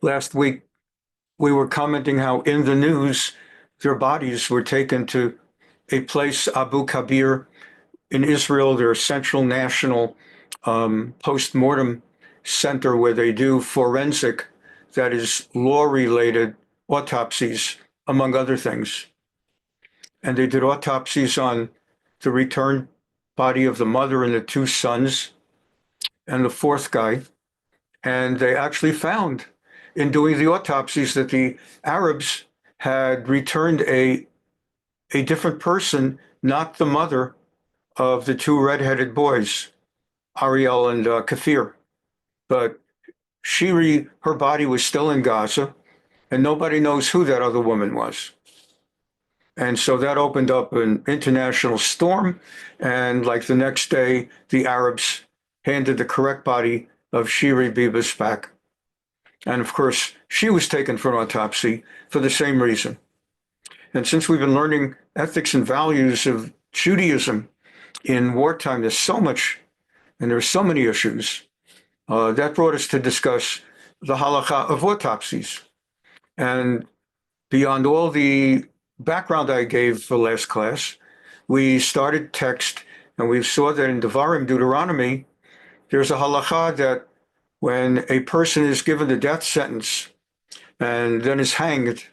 Last week, we were commenting how in the news, their bodies were taken to a place, Abu Kabir, in Israel, their central national post-mortem center where they do forensic, that is law-related autopsies, among other things. And they did autopsies on the returned body of the mother and the two sons and the fourth guy. And they actually found in doing the autopsies that the Arabs had returned a different person, not the mother of the two redheaded boys, Ariel and Kafir. But Shiri, her body was still in Gaza, and nobody knows who that other woman was. And so that opened up an international storm. And like the next day, the Arabs handed the correct body of Shiri Bibas back. And of course, she was taken for an autopsy for the same reason. And since we've been learning ethics and values of Judaism in wartime, there's so much, and there's so many issues. That brought us to discuss the halakha of autopsies. And beyond all the background I gave for last class, we started text, and we saw that in Devarim, Deuteronomy, there's a halakha that when a person is given the death sentence and then is hanged,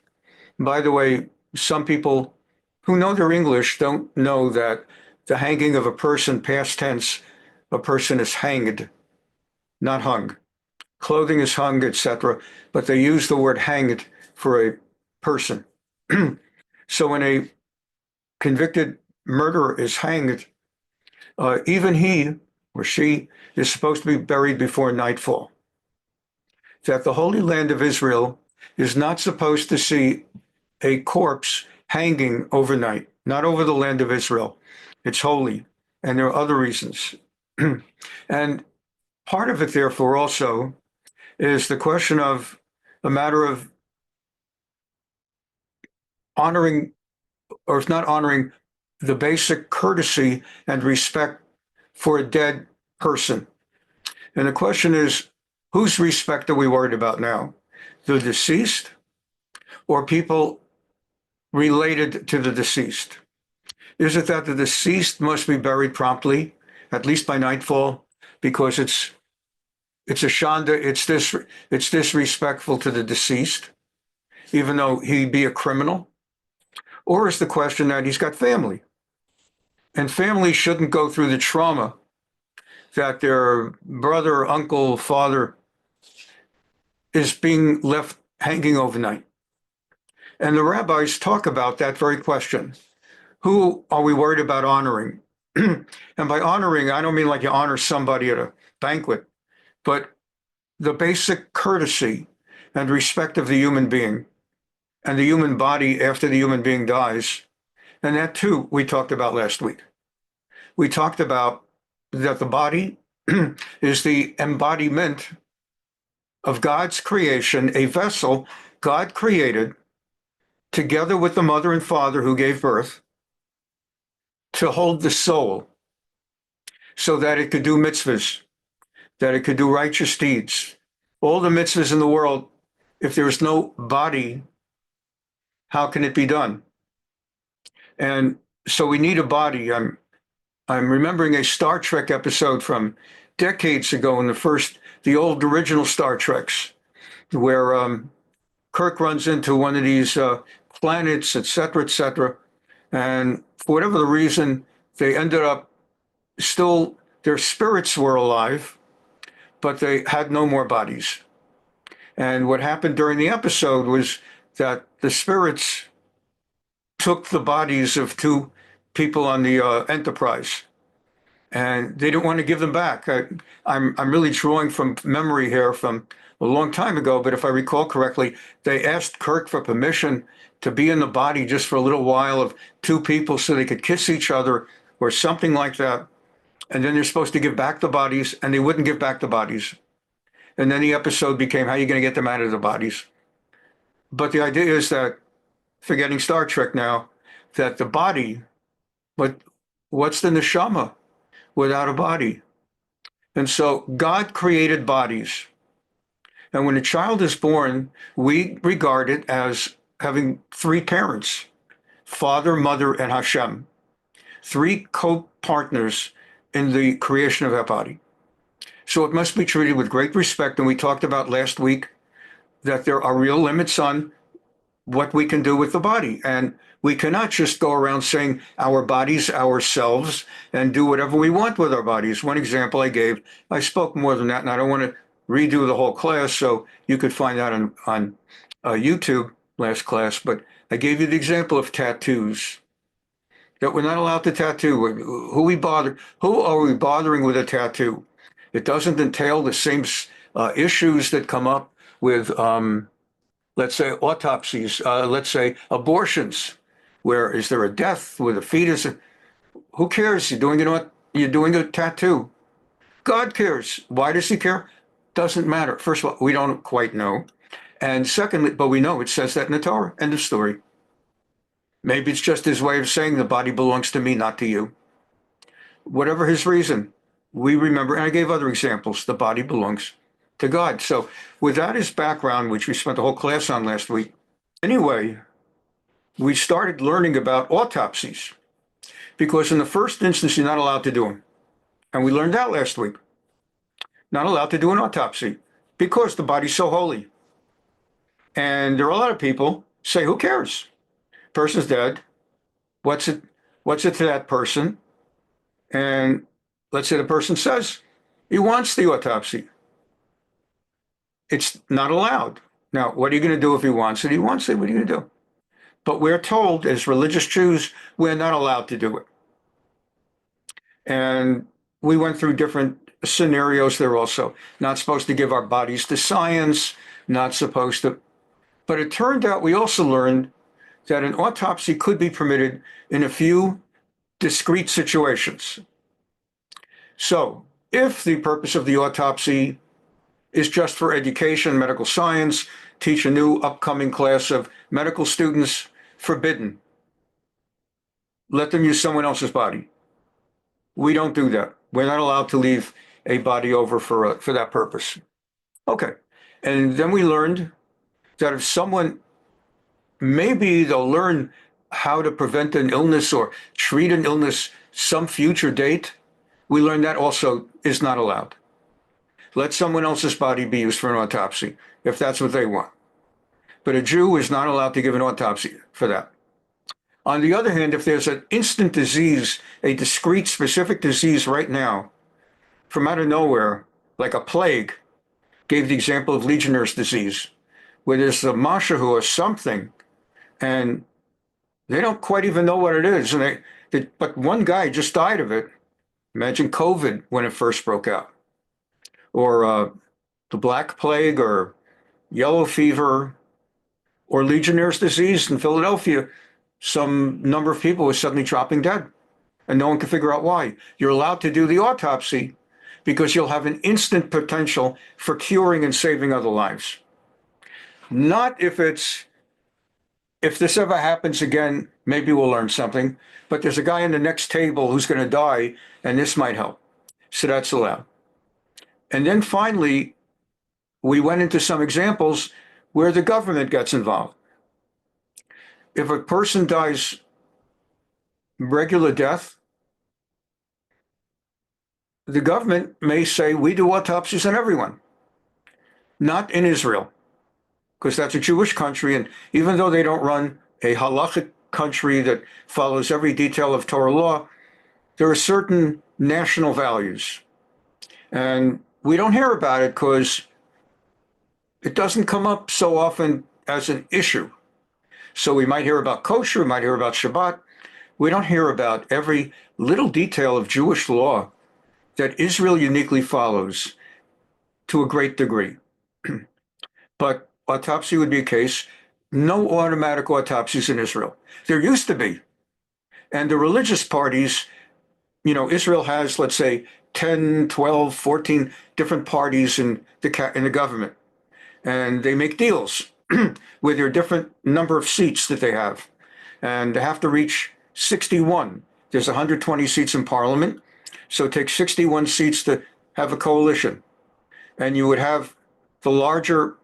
by the way, some people who know their English don't know that the hanging of a person, past tense, a person is hanged, not hung. Clothing is hung, etc., but they use the word hanged for a person. So when a convicted murderer is hanged, even he or she is supposed to be buried before nightfall. That the Holy Land of Israel is not supposed to see a corpse hanging overnight, not over the land of Israel. It's holy, and there are other reasons. And part of it, therefore, also is the question of a matter of honoring, or if not honoring, the basic courtesy and respect for a dead person. And the question is, whose respect are we worried about now? The deceased or people related to the deceased? Is it that the deceased must be buried promptly, at least by nightfall, because it's a shanda, it's disrespectful to the deceased, even though he be a criminal? Or is the question that he's got family, and family shouldn't go through the trauma that their brother, uncle, father is being left hanging overnight? And the rabbis talk about that very question. Who are we worried about honoring? And by honoring, I don't mean like you honor somebody at a banquet, but the basic courtesy and respect of the human being and the human body after the human being dies. And that too, we talked about last week. We talked about that the body is the embodiment of God's creation, a vessel God created together with the mother and father who gave birth to hold the soul so that it could do mitzvahs, that it could do righteous deeds. All the mitzvahs in the world, if there is no body, how can it be done? And so we need a body. I'm remembering a Star Trek episode from decades ago in the old original Star Treks, where Kirk runs into one of these planets, et cetera, and for whatever the reason, they ended up still, their spirits were alive, but they had no more bodies. And what happened during the episode was that the spirits took the bodies of two people on the Enterprise, and they didn't want to give them back. I'm really drawing from memory here from a long time ago, but if I recall correctly, they asked Kirk for permission to be in the body just for a little while of two people so they could kiss each other or something like that. And then they're supposed to give back the bodies, and they wouldn't give back the bodies. And then the episode became, how are you going to get them out of the bodies? But the idea is that, forgetting Star Trek now, that the body, what's the neshama without a body? And so God created bodies. And when a child is born, we regard it as having three parents, Father, Mother, and Hashem, three co-partners in the creation of that body. So it must be treated with great respect. And we talked about last week that there are real limits on what we can do with the body. And we cannot just go around saying our bodies, ourselves, and do whatever we want with our bodies. One example I gave, I spoke more than that, and I don't want to redo the whole class, so you could find that on YouTube last class, but I gave you the example of tattoos, that we're not allowed to tattoo. Who are we bothering with a tattoo? It doesn't entail the same issues that come up with let's say autopsies, let's say abortions, where is there a death with a fetus? Who cares? You're doing a tattoo. God cares. Why does he care? Doesn't matter. First of all, we don't quite know. And secondly, but we know it says that in the Torah. End of story. Maybe it's just his way of saying the body belongs to me, not to you. Whatever his reason, we remember, and I gave other examples, the body belongs to God. So with that as background, which we spent the whole class on last week, anyway, we started learning about autopsies because in the first instance, you're not allowed to do them. And we learned that last week. Not allowed to do an autopsy because the body's so holy. And there are a lot of people say, who cares? Person's dead. What's it to that person? And let's say the person says he wants the autopsy. It's not allowed. Now, what are you going to do if he wants it? He wants it. What are you going to do? But we're told as religious Jews, we're not allowed to do it. And we went through different scenarios there also. Not supposed to give our bodies to science, not supposed to. But it turned out we also learned that an autopsy could be permitted in a few discrete situations. So if the purpose of the autopsy is just for education, medical science, teach a new upcoming class of medical students, forbidden. Let them use someone else's body. We don't do that. We're not allowed to leave a body over for that purpose. Okay. And then we learned that if someone, maybe they'll learn how to prevent an illness or treat an illness some future date, we learned that also is not allowed. Let someone else's body be used for an autopsy, if that's what they want. But a Jew is not allowed to give an autopsy for that. On the other hand, if there's an instant disease, a discrete, specific disease right now, from out of nowhere, like a plague, gave the example of Legionnaire's disease, where there's a mashahu or something, and they don't quite even know what it is. But one guy just died of it. Imagine COVID when it first broke out. Or the Black Plague, or yellow fever, or Legionnaire's disease in Philadelphia. Some number of people were suddenly dropping dead, and no one could figure out why. You're allowed to do the autopsy because you'll have an instant potential for curing and saving other lives. Not if this ever happens again, maybe we'll learn something, but there's a guy in the next table who's going to die, and this might help. So that's allowed. And then finally, we went into some examples where the government gets involved. If a person dies regular death, the government may say, we do autopsies on everyone. Not in Israel, because that's a Jewish country, and even though they don't run a halachic country that follows every detail of Torah law, there are certain national values. And we don't hear about it because it doesn't come up so often as an issue. So we might hear about kosher, we might hear about Shabbat. We don't hear about every little detail of Jewish law that Israel uniquely follows to a great degree. But autopsy would be a case, no automatic autopsies in Israel. There used to be. And the religious parties, Israel has, let's say, 10, 12, 14 different parties in the government. And they make deals with their different number of seats that they have. And they have to reach 61. There's 120 seats in parliament. So it takes 61 seats to have a coalition. And you would have the larger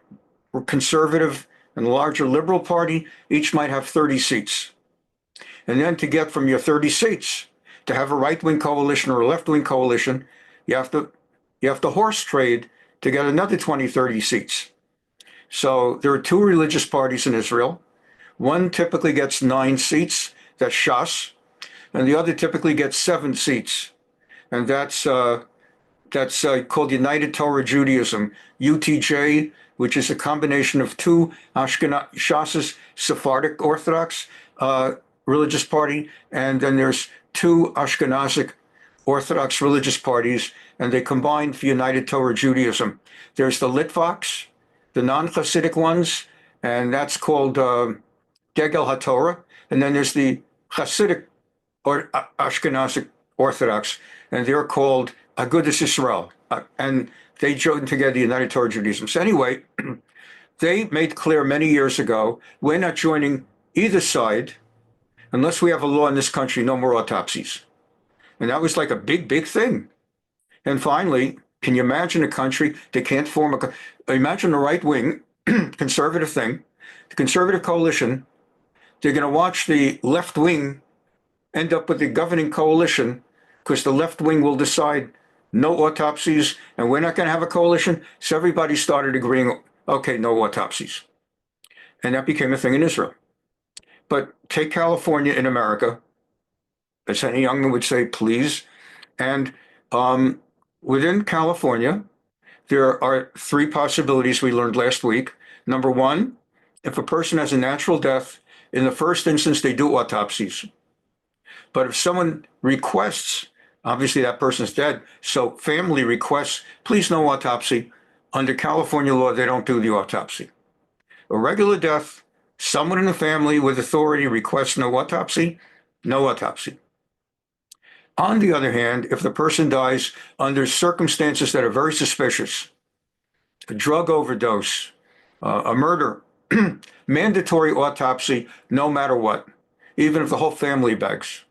conservative and the larger liberal party each might have 30 seats. And then to get from your 30 seats to have a right-wing coalition or a left-wing coalition, you have to horse trade to get another 20, 30 seats. So there are two religious parties in Israel. One typically gets 9 seats, that's Shas, and the other typically gets 7 seats, and that's called United Torah Judaism, UTJ, which is a combination of two Shas's Sephardic Orthodox religious party, and then there's two Ashkenazic Orthodox religious parties, and they combine for United Torah Judaism. There's the Litvaks, the non-Hasidic ones, and that's called Degel HaTorah, and then there's the Hasidic or Ashkenazic Orthodox, and they're called Agudas Yisrael, and they joined together United Torah Judaism. So anyway, they made clear many years ago, we're not joining either side unless we have a law in this country, no more autopsies. And that was like a big, big thing. And finally, can you imagine a country that can't form imagine the right wing, conservative thing, the conservative coalition, they're going to watch the left wing end up with the governing coalition because the left wing will decide no autopsies and we're not going to have a coalition. So everybody started agreeing, okay, no autopsies. And that became a thing in Israel. But take California in America, as any youngman would say, please. And within California, there are 3 possibilities we learned last week. Number 1, if a person has a natural death, in the first instance, they do autopsies. But if someone requests, obviously that person's dead, so family requests, please no autopsy. Under California law, they don't do the autopsy. A regular death, someone in the family with authority requests no autopsy, no autopsy. On the other hand, if the person dies under circumstances that are very suspicious, a drug overdose, a murder, mandatory autopsy no matter what, even if the whole family begs.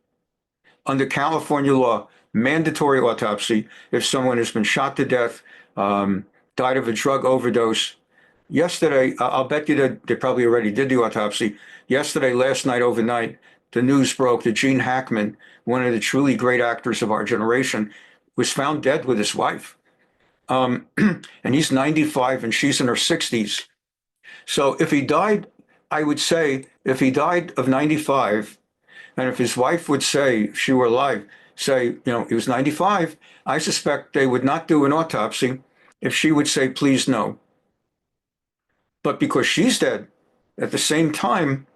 Under California law, mandatory autopsy if someone has been shot to death, died of a drug overdose. Yesterday, I'll bet you that they probably already did the autopsy. Yesterday, last night, overnight, the news broke that Gene Hackman, one of the truly great actors of our generation, was found dead with his wife. And he's 95 and she's in her 60s. So if he died, I would say, if he died of 95, and if his wife would say, if she were alive, say, he was 95, I suspect they would not do an autopsy if she would say, please no. But because she's dead, at the same time,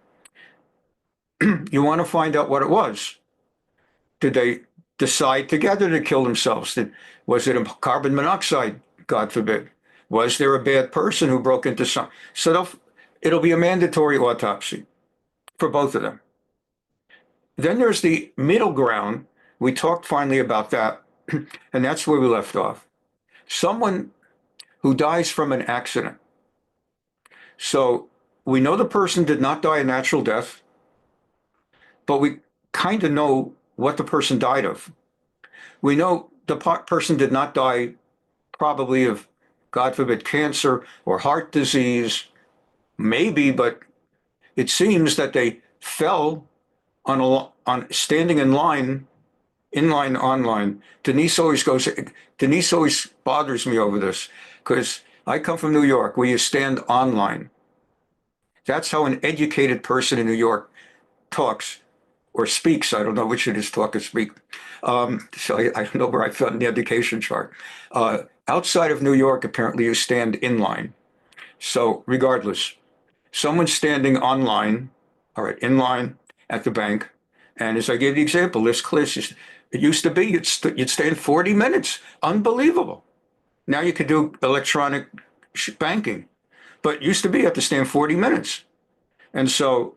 you want to find out what it was. Did they decide together to kill themselves? Was it a carbon monoxide, God forbid? Was there a bad person who broke into some? So it'll be a mandatory autopsy for both of them. Then there's the middle ground. We talked finally about that, and that's where we left off. Someone who dies from an accident. So we know the person did not die a natural death, but we kind of know what the person died of. We know the person did not die probably of, God forbid, cancer or heart disease, maybe, but it seems that they fell on standing in line, online. Denise always bothers me over this because I come from New York where you stand online. That's how an educated person in New York talks or speaks. I don't know which it is, talk or speak. So I don't know where I fell in the education chart. Outside of New York, apparently you stand in line. So regardless, someone's standing online, all right, in line at the bank. And as I gave the example, this class, it used to be you'd stand 40 minutes. Unbelievable. Now you can do electronic banking. But it used to be you have to stand 40 minutes. And so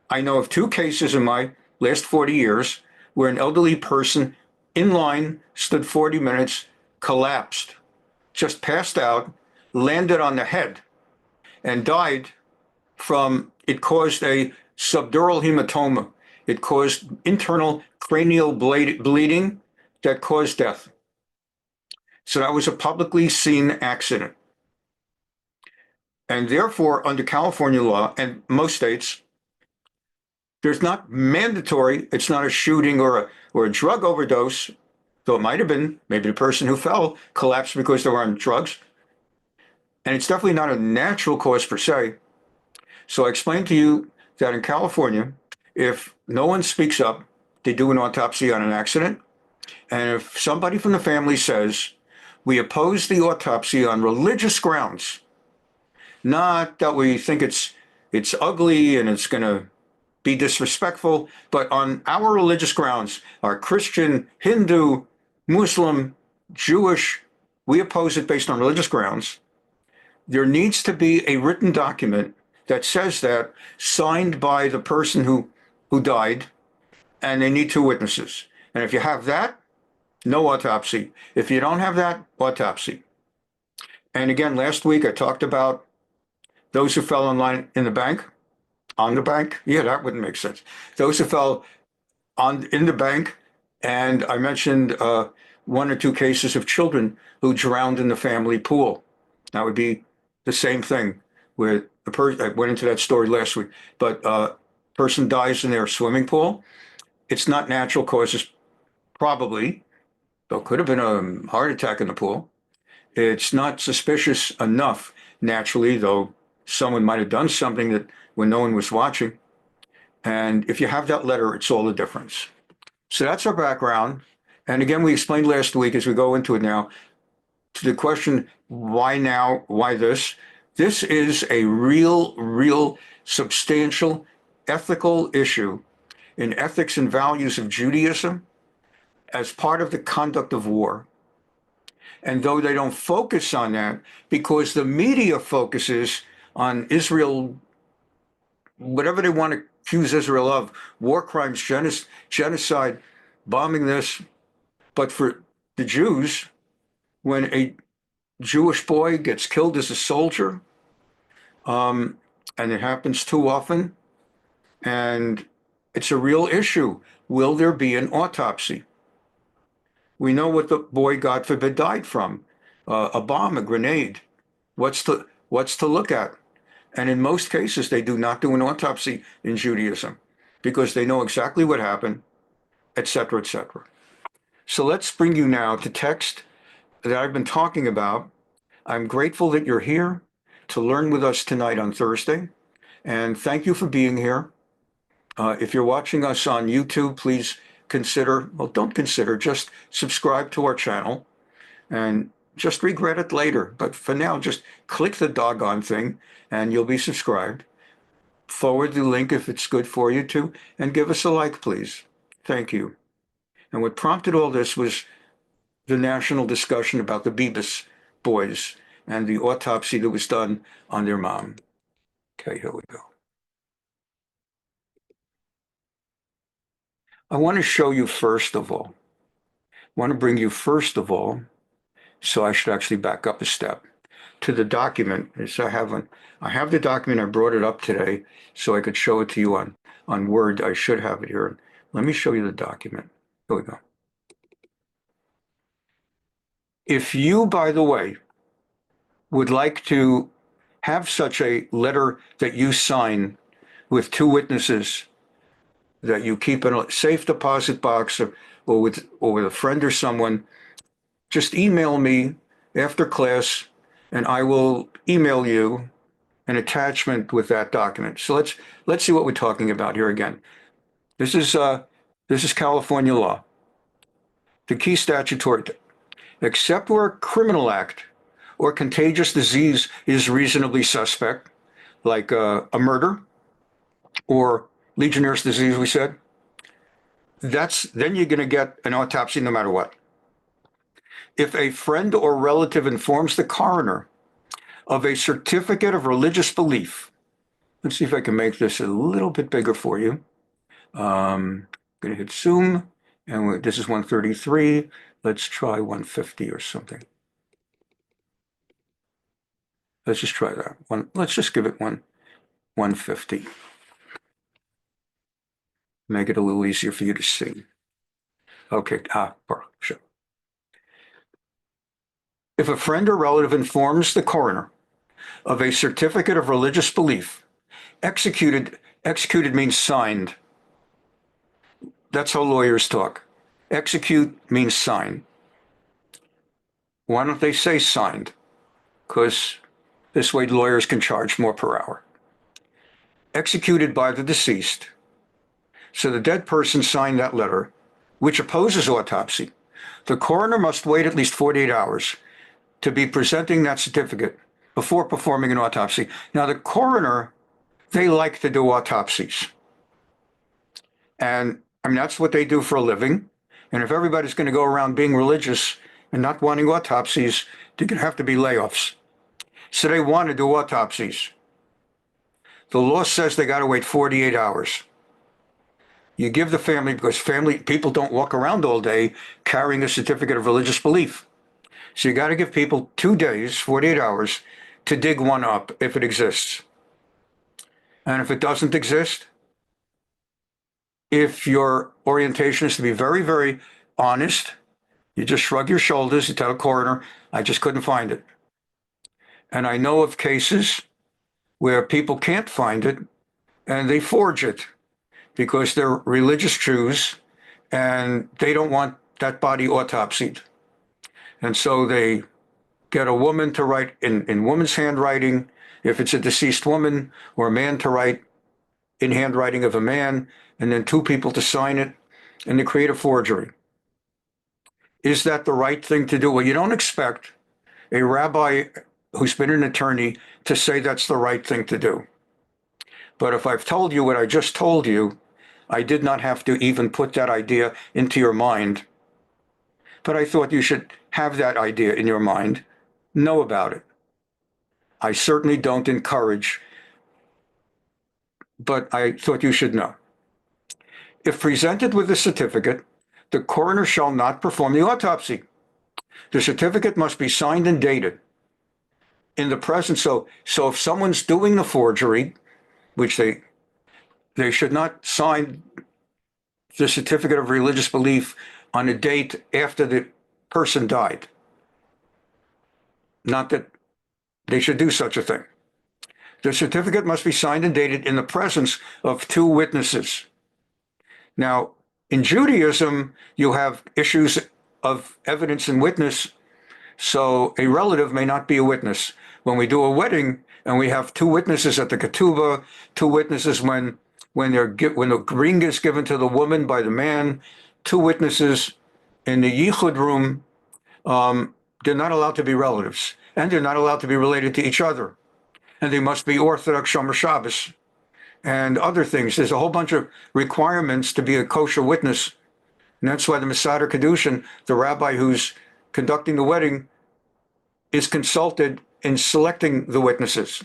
I know of 2 cases in my last 40 years where an elderly person in line stood 40 minutes, collapsed, just passed out, landed on the head, and died from, it caused a subdural hematoma. It caused internal cranial bleeding that caused death. So that was a publicly seen accident. And therefore, under California law and most states, there's not mandatory, it's not a shooting or a drug overdose, though it might have been. Maybe the person who fell collapsed because they were on drugs. And it's definitely not a natural cause per se. So I explained to you that in California, if no one speaks up, they do an autopsy on an accident. And if somebody from the family says, we oppose the autopsy on religious grounds, not that we think it's ugly and it's going to be disrespectful, but on our religious grounds, our Christian, Hindu, Muslim, Jewish, we oppose it based on religious grounds. There needs to be a written document that says that, signed by the person who died, and they need two witnesses. And if you have that, no autopsy. If you don't have that, autopsy. And again, last week I talked about those who fell in line in the bank, on the bank. Yeah, that wouldn't make sense. Those who fell in the bank, and I mentioned one or two cases of children who drowned in the family pool. That would be the same thing where the person, I went into that story last week, but person dies in their swimming pool. It's not natural causes, probably, though could have been a heart attack in the pool. It's not suspicious enough naturally, though someone might have done something that when no one was watching. And if you have that letter, it's all the difference. So that's our background. And again, we explained last week as we go into it now, to the question, why now? Why this? This is a real substantial ethical issue in ethics and values of Judaism as part of the conduct of war. And though they don't focus on that, because the media focuses on Israel, whatever they want to accuse Israel of, war crimes, genocide, bombing this. But for the Jews, when a Jewish boy gets killed as a soldier, and it happens too often, and it's a real issue. Will there be an autopsy? We know what the boy, God forbid, died from, a bomb, a grenade. What's to look at? And in most cases, they do not do an autopsy in Judaism because they know exactly what happened, et cetera, et cetera. So let's bring you now to text that I've been talking about. I'm grateful that you're here to learn with us tonight on Thursday. And thank you for being here. If you're watching us on YouTube, please consider, well, don't consider, just subscribe to our channel and just regret it later. But for now, just click the doggone thing and you'll be subscribed. Forward the link if it's good for you to, and give us a like, please. Thank you. And what prompted all this was the national discussion about the Bibas boys and the autopsy that was done on their mom. Okay, here we go. I want to show you first of all, so I should actually back up a step to the document. So I have the document. I brought it up today so I could show it to you on Word. I should have it here. Let me show you the document. Here we go. If you, by the way, would like to have such a letter that you sign with two witnesses that you keep in a safe deposit box or with a friend or someone, just email me after class and I will email you an attachment with that document. So let's see what we're talking about here again. This is California law. The key statutory, except where a criminal act or contagious disease is reasonably suspect, like a murder or Legionnaire's disease, we said, then you're going to get an autopsy no matter what. If a friend or relative informs the coroner of a certificate of religious belief, let's see if I can make this a little bit bigger for you. I'm going to hit zoom, and this is 133. Let's try 150 or something. Let's just try that. Let's just give it 150. Make it a little easier for you to see. Okay, sure. If a friend or relative informs the coroner of a certificate of religious belief, executed means signed. That's how lawyers talk. Execute means sign. Why don't they say signed? Because this way lawyers can charge more per hour. Executed by the deceased. So the dead person signed that letter, which opposes autopsy. The coroner must wait at least 48 hours to be presenting that certificate before performing an autopsy. Now, the coroner, they like to do autopsies. And I mean, that's what they do for a living. And if everybody's going to go around being religious and not wanting autopsies, there could have to be layoffs. So they want to do autopsies. The law says they got to wait 48 hours. You give the family, because family people don't walk around all day carrying a certificate of religious belief. So you got to give people 2 days, 48 hours, to dig one up if it exists. And if it doesn't exist, if your orientation is to be very, very honest, you just shrug your shoulders, you tell the coroner, I just couldn't find it. And I know of cases where people can't find it and they forge it because they're religious Jews and they don't want that body autopsied. And so they get a woman to write in woman's handwriting, if it's a deceased woman, or a man to write in handwriting of a man, and then 2 people to sign it, and they create a forgery. Is that the right thing to do? Well, you don't expect a rabbi who's been an attorney to say that's the right thing to do. But if I've told you what I just told you, I did not have to even put that idea into your mind. But I thought you should have that idea in your mind, know about it. I certainly don't encourage, but I thought you should know. If presented with a certificate, the coroner shall not perform the autopsy. The certificate must be signed and dated in the presence. So if someone's doing the forgery, which they should not sign the certificate of religious belief on a date after the person died. Not that they should do such a thing. The certificate must be signed and dated in the presence of 2 witnesses. Now, in Judaism, you have issues of evidence and witness, so a relative may not be a witness. When we do a wedding and we have 2 witnesses at the ketubah, 2 witnesses when the ring is given to the woman by the man, 2 witnesses in the yichud room, they're not allowed to be relatives, and they're not allowed to be related to each other. And they must be Orthodox Shomer Shabbos and other things. There's a whole bunch of requirements to be a kosher witness. And that's why the Mesader Kedushin, the rabbi who's conducting the wedding, is consulted in selecting the witnesses.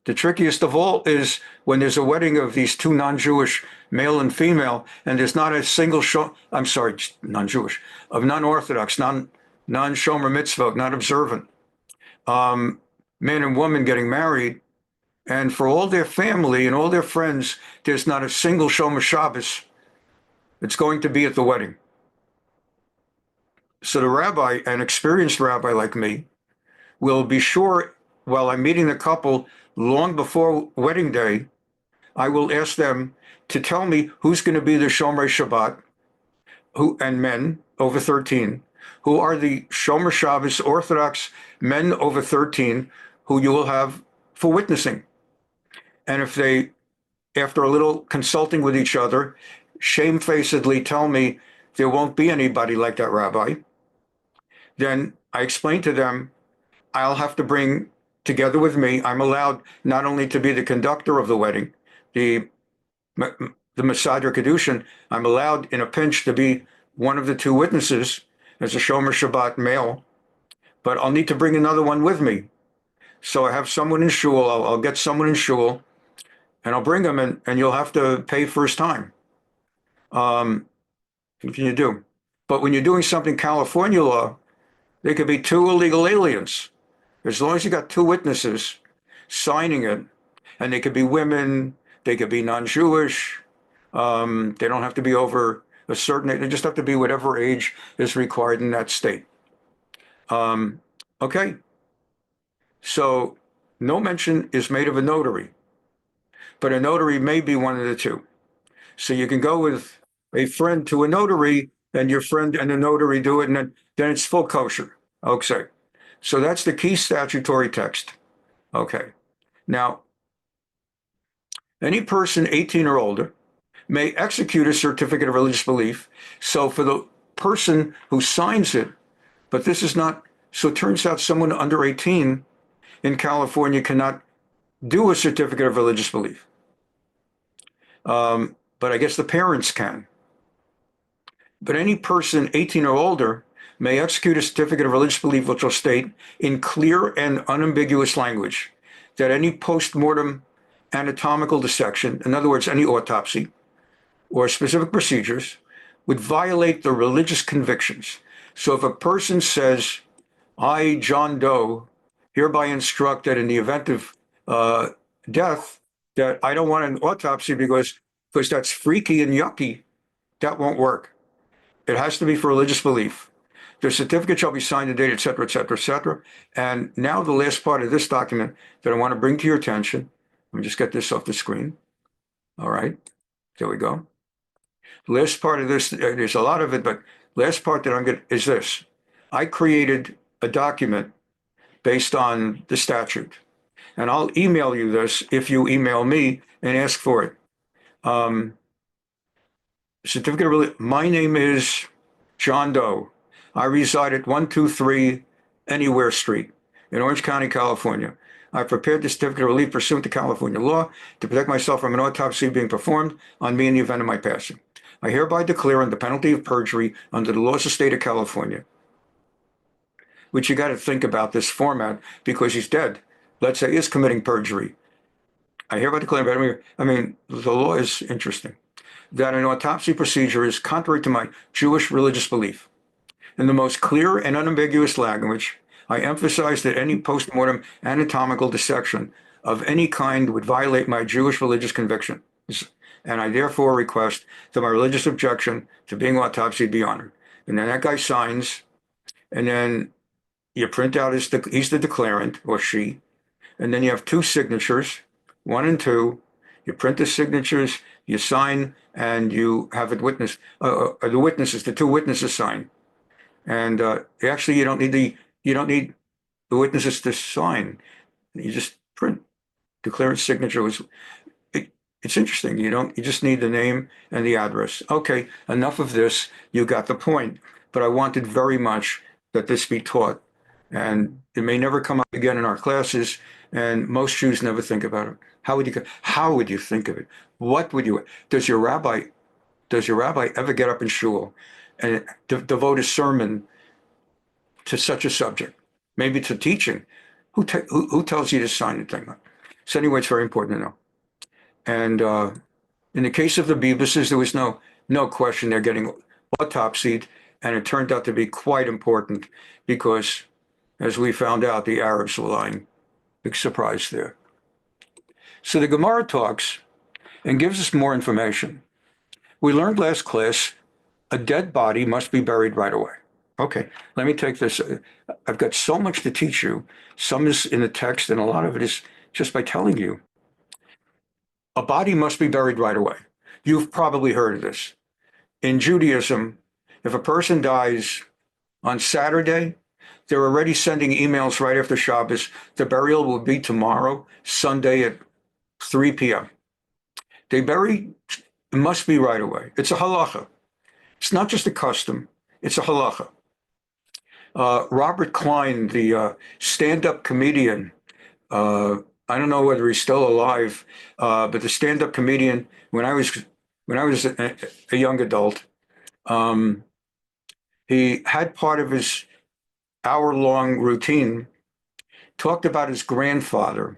The trickiest of all is when there's a wedding of these 2 non-Jewish, male and female, and there's not a single non-Jewish, of non-Orthodox, non-Shomer mitzvah, not observant, man and woman getting married, and for all their family and all their friends, there's not a single Shomer Shabbos. It's going to be at the wedding. So the rabbi, an experienced rabbi like me, will be sure, while I'm meeting the couple long before wedding day, I will ask them to tell me who's going to be the Shomrei Shabbat, and men over 13, who are the Shomer Shabbos Orthodox men over 13, who you will have for witnessing. And if they, after a little consulting with each other, shamefacedly tell me there won't be anybody like that rabbi, then I explain to them, I'll have to bring together with me, I'm allowed not only to be the conductor of the wedding, the Mesader Kedushin, I'm allowed in a pinch to be one of the 2 witnesses as a Shomer Shabbat male, but I'll need to bring another one with me. So I have someone in shul, I'll get someone in shul, and I'll bring them in, and you'll have to pay first time. If you do. But when you're doing something California law, there could be 2 illegal aliens. As long as you got 2 witnesses signing it, and they could be women, they could be non-Jewish, they don't have to be over a certain age, they just have to be whatever age is required in that state. Okay. So no mention is made of a notary, but a notary may be one of the two. So you can go with a friend to a notary, and your friend and the notary do it, and then it's full kosher. Okay. So that's the key statutory text. Okay. Now, any person 18 or older may execute a certificate of religious belief. So for the person who signs it, but this is not, so it turns out someone under 18 in California cannot do a certificate of religious belief. But I guess the parents can. But any person 18 or older may execute a certificate of religious belief which will state in clear and unambiguous language that any post-mortem anatomical dissection, in other words, any autopsy or specific procedures, would violate the religious convictions. So if a person says, I, John Doe, hereby instruct that in the event of death, that I don't want an autopsy because that's freaky and yucky, that won't work. It has to be for religious belief. The certificate shall be signed and dated, et cetera, et cetera, et cetera. And now the last part of this document that I want to bring to your attention, let me just get this off the screen. All right, there we go. Last part of this, there's a lot of it, but last part that I'm going to is this. I created a document based on the statute, and I'll email you this if you email me and ask for it. Certificate of religion. My name is John Doe. I reside at 123 Anywhere Street in Orange County, California. I prepared the certificate of relief pursuant to California law to protect myself from an autopsy being performed on me in the event of my passing. I hereby declare under the penalty of perjury under the laws of the state of California, which you got to think about this format because he's dead. Let's say he is committing perjury. I hereby declare, I mean, the law is interesting, that an autopsy procedure is contrary to my Jewish religious belief. In the most clear and unambiguous language, I emphasize that any postmortem anatomical dissection of any kind would violate my Jewish religious conviction, and I therefore request that my religious objection to being autopsied be honored. And then that guy signs, and then you print out he's the declarant, or she, and then you have two signatures, 1 and 2. You print the signatures, you sign, and you have it witnessed. The two witnesses sign. And actually, you don't need the witnesses to sign. You just print. Declarant signature was. It's interesting. You just need the name and the address. Okay, enough of this. You got the point. But I wanted very much that this be taught, and it may never come up again in our classes. And most Jews never think about it. How would you think of it? What would you? Does your rabbi ever get up in shul and devote a sermon to such a subject? Maybe to teaching. Who tells you to sign a thing? So anyway, it's very important to know. And in the case of the Beavises, there was no question they're getting autopsied, and it turned out to be quite important because, as we found out, the Arabs were lying. Big surprise there. So the Gemara talks and gives us more information. We learned last class a dead body must be buried right away. Okay, let me take this. I've got so much to teach you. Some is in the text, and a lot of it is just by telling you. A body must be buried right away. You've probably heard of this. In Judaism, if a person dies on Saturday, they're already sending emails right after Shabbos. The burial will be tomorrow, Sunday at 3 p.m. It must be right away. It's a halacha. It's not just a custom. It's a halacha. Robert Klein, the stand-up comedian, I don't know whether he's still alive, but the stand-up comedian, when I was a young adult, he had part of his hour-long routine talked about his grandfather.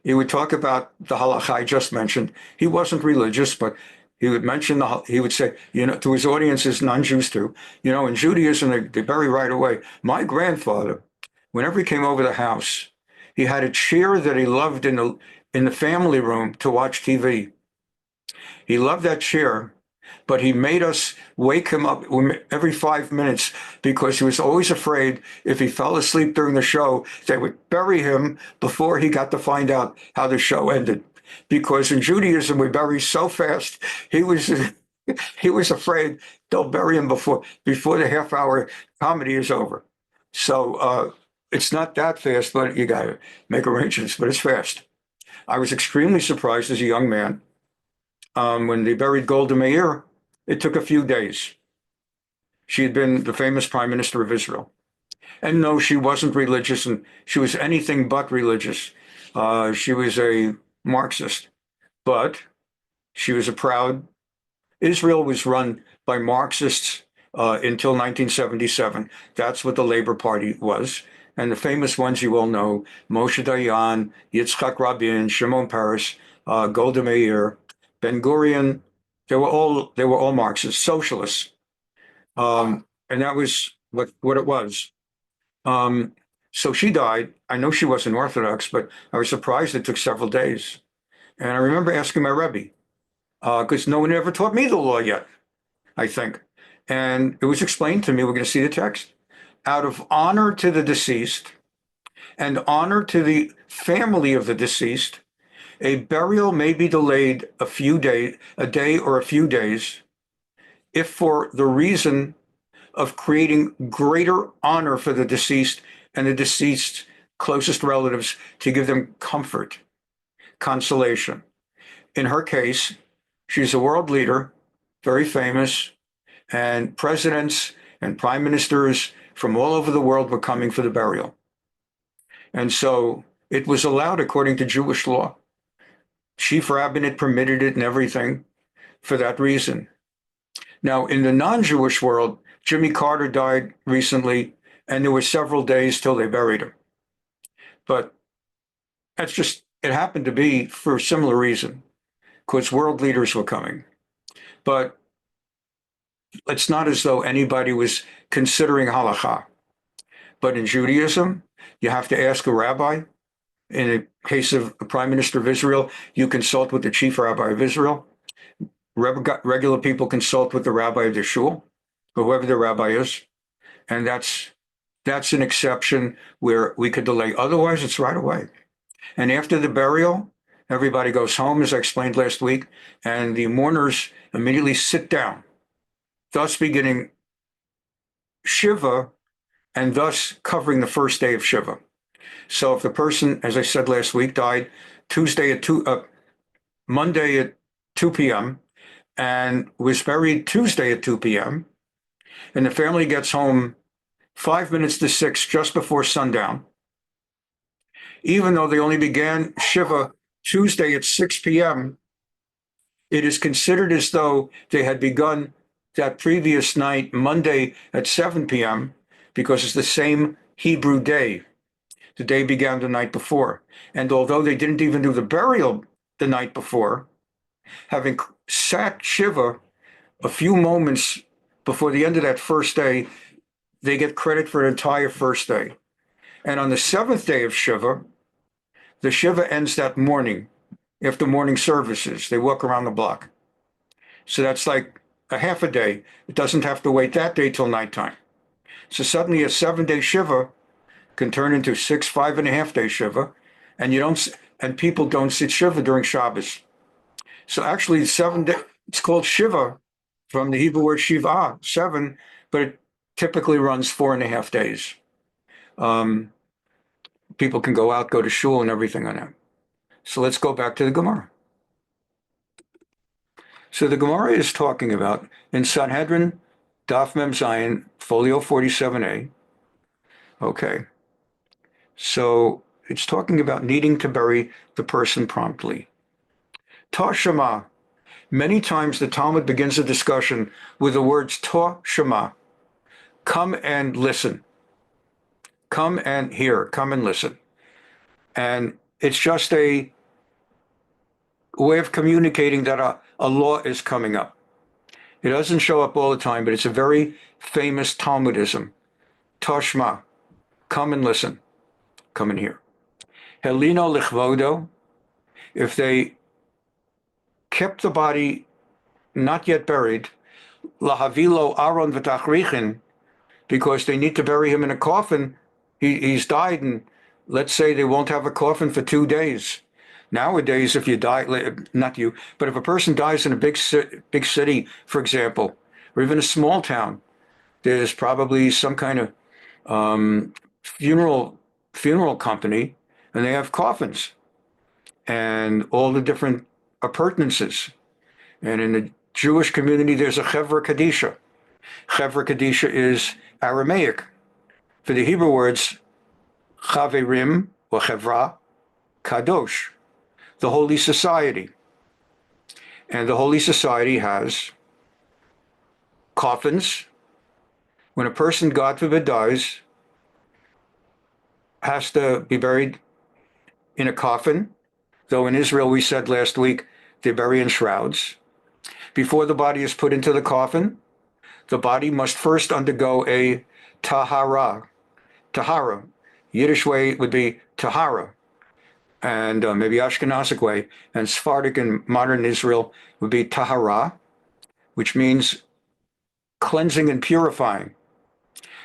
He would talk about the halacha I just mentioned. He wasn't religious, but he would mention he would say, to his audiences, non-Jews too, in Judaism, they bury right away. My grandfather, whenever he came over the house, he had a chair that he loved in the family room to watch TV. He loved that chair but he made us wake him up every 5 minutes because he was always afraid if he fell asleep during the show, they would bury him before he got to find out how the show ended. Because in Judaism, we bury so fast, he was he was afraid they'll bury him before the half-hour comedy is over. So it's not that fast, but you got to make arrangements, but it's fast. I was extremely surprised as a young man. When they buried Golda Meir, it took a few days. She had been the famous prime minister of Israel. And no, she wasn't religious, and she was anything but religious. She was a Marxist, but she was a proud. Israel was run by Marxists until 1977. That's what the Labor Party was. And the famous ones you all know, Moshe Dayan, Yitzhak Rabin, Shimon Peres, Golda Meir, Ben-Gurion, they were all Marxists, socialists. And that was what it was. So she died. I know she wasn't Orthodox, but I was surprised it took several days. And I remember asking my Rebbe, because no one ever taught me the law yet, I think. And it was explained to me, we're going to see the text, out of honor to the deceased and honor to the family of the deceased, a burial may be delayed a day or a few days, if for the reason of creating greater honor for the deceased and the deceased's closest relatives to give them comfort, consolation. In her case, she's a world leader, very famous, and presidents and prime ministers from all over the world were coming for the burial. And so it was allowed according to Jewish law. Chief rabbinate permitted it and everything for that reason. Now, in the non-Jewish world, Jimmy Carter died recently, and there were several days till they buried him. But it happened to be for a similar reason, because world leaders were coming. But it's not as though anybody was considering halakha. But in Judaism, you have to ask a rabbi. In the case of a prime minister of Israel, you consult with the chief rabbi of Israel. Regular people consult with the rabbi of the shul, whoever the rabbi is. And that's an exception where we could delay. Otherwise, it's right away. And after the burial, everybody goes home, as I explained last week, and the mourners immediately sit down, thus beginning Shiva and thus covering the first day of Shiva. So if the person, as I said last week, died Monday at 2 p.m. and was buried Tuesday at 2 p.m., and the family gets home 5 minutes to 6 just before sundown, even though they only began Shiva Tuesday at 6 p.m., it is considered as though they had begun that previous night, Monday at 7 p.m., because it's the same Hebrew day. The day began the night before. And although they didn't even do the burial the night before, having sat Shiva a few moments before the end of that first day, they get credit for an entire first day. And on the seventh day of Shiva, the Shiva ends that morning after morning services. They walk around the block. So that's like a half a day. It doesn't have to wait that day till nighttime. So suddenly a 7-day Shiva can turn into 5.5-day Shiva, and people don't sit Shiva during Shabbos. So actually 7 days, it's called Shiva from the Hebrew word Shiva, 7, but it typically runs 4.5 days. People can go out, go to shul and everything on that. So let's go back to the Gemara. So the Gemara is talking about in Sanhedrin, Daf Mem Zayin, folio 47a. Okay. So it's talking about needing to bury the person promptly. Ta Shema. Many times the Talmud begins a discussion with the words Ta Shema. Come and listen. Come and hear. Come and listen. And it's just a way of communicating that a law is coming up. It doesn't show up all the time, but it's a very famous Talmudism. Ta Shema. Come and listen. Come and hear. Helino lichvodo. If they kept the body not yet buried, lahavilo aron v'tachrichin, because they need to bury him in a coffin. He's died, and let's say they won't have a coffin for 2 days. Nowadays, if you die, not you, but if a person dies in a big city, for example, or even a small town, there's probably some kind of funeral company, and they have coffins and all the different appurtenances. And in the Jewish community, there's a chevra kadisha. Chevra kadisha is Aramaic for the Hebrew words chaverim or chevra kadosh, the holy society. And the holy society has coffins. When a person, God forbid, dies, has to be buried in a coffin, though in Israel we said last week they bury in shrouds. Before the body is put into the coffin, the body must first undergo a taharah. Taharah. Yiddish way would be taharah, and maybe Ashkenazic way, and Sephardic in modern Israel would be taharah, which means cleansing and purifying.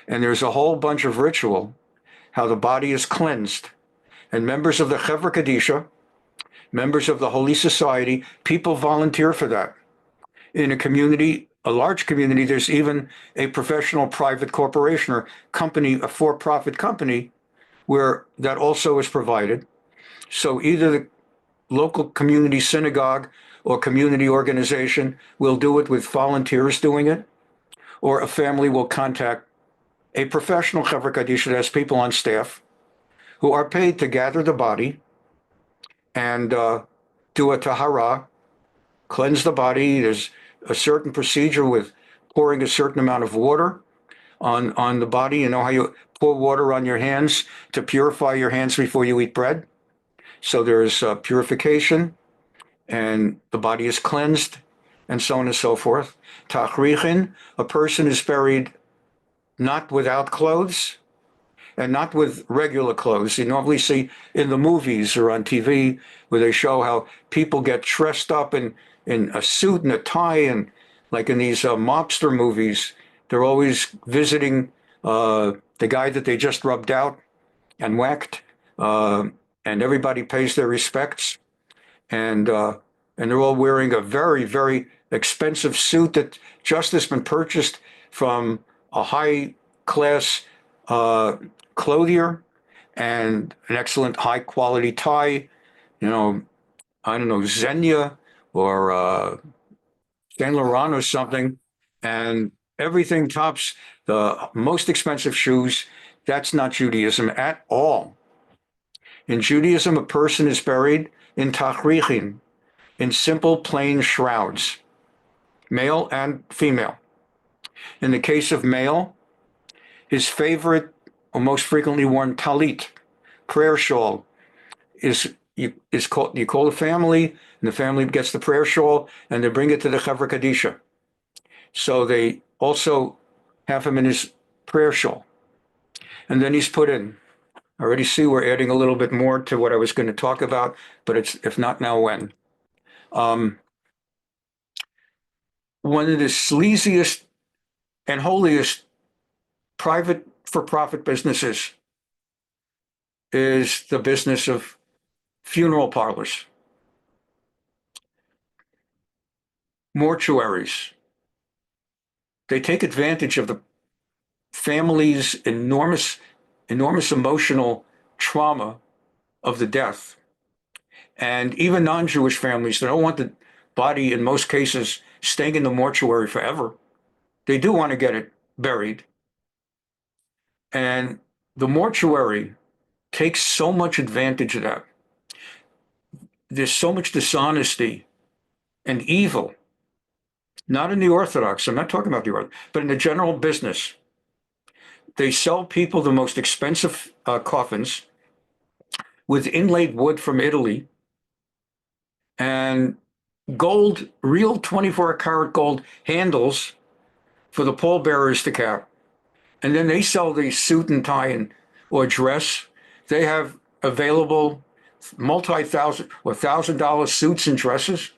And there's a whole bunch of ritual how the body is cleansed. And members of the Chevra Kadisha, members of the Holy Society, people volunteer for that. In a community, a large community, there's even a professional private corporation or company, a for-profit company, where that also is provided. So either the local community synagogue or community organization will do it with volunteers doing it, or a family will contact a professional Chevra Kadisha that has people on staff who are paid to gather the body and do a taharah, cleanse the body. There's a certain procedure with pouring a certain amount of water on the body. You know how you pour water on your hands to purify your hands before you eat bread? So there's purification, and the body is cleansed, and so on and so forth. Tachrichin, a person is buried not without clothes and not with regular clothes. You normally see in the movies or on TV where they show how people get dressed up in a suit and a tie, and like in these mobster movies, they're always visiting the guy that they just rubbed out and whacked, and everybody pays their respects, and they're all wearing a very, very expensive suit that just has been purchased from a high-class clothier, and an excellent high-quality tie. You know, I don't know, Xenia or Saint Laurent or something, and everything tops the most expensive shoes. That's not Judaism at all. In Judaism, a person is buried in tachrichin, in simple, plain shrouds, male and female. In the case of male, his favorite or most frequently worn talit, prayer shawl, is called. You call the family, and the family gets the prayer shawl, and they bring it to the Chevra Kadisha. So they also have him in his prayer shawl, and then he's put in. I already see we're adding a little bit more to what I was going to talk about, but it's if not now, when? Um, One of the sleaziest and holiest private for-profit businesses is the business of funeral parlors, mortuaries. They take advantage of the family's enormous emotional trauma of the death. And even non-Jewish families, they don't want the body, in most cases, staying in the mortuary forever. They do want to get it buried. And the mortuary takes so much advantage of that. There's so much dishonesty and evil, not in the Orthodox, I'm not talking about the Orthodox, but in the general business. They sell people the most expensive coffins with inlaid wood from Italy and gold, real 24-karat gold handles for the pallbearers to carry. And then they sell the suit and tie or dress. They have available multi-thousand or $1,000 suits and dresses.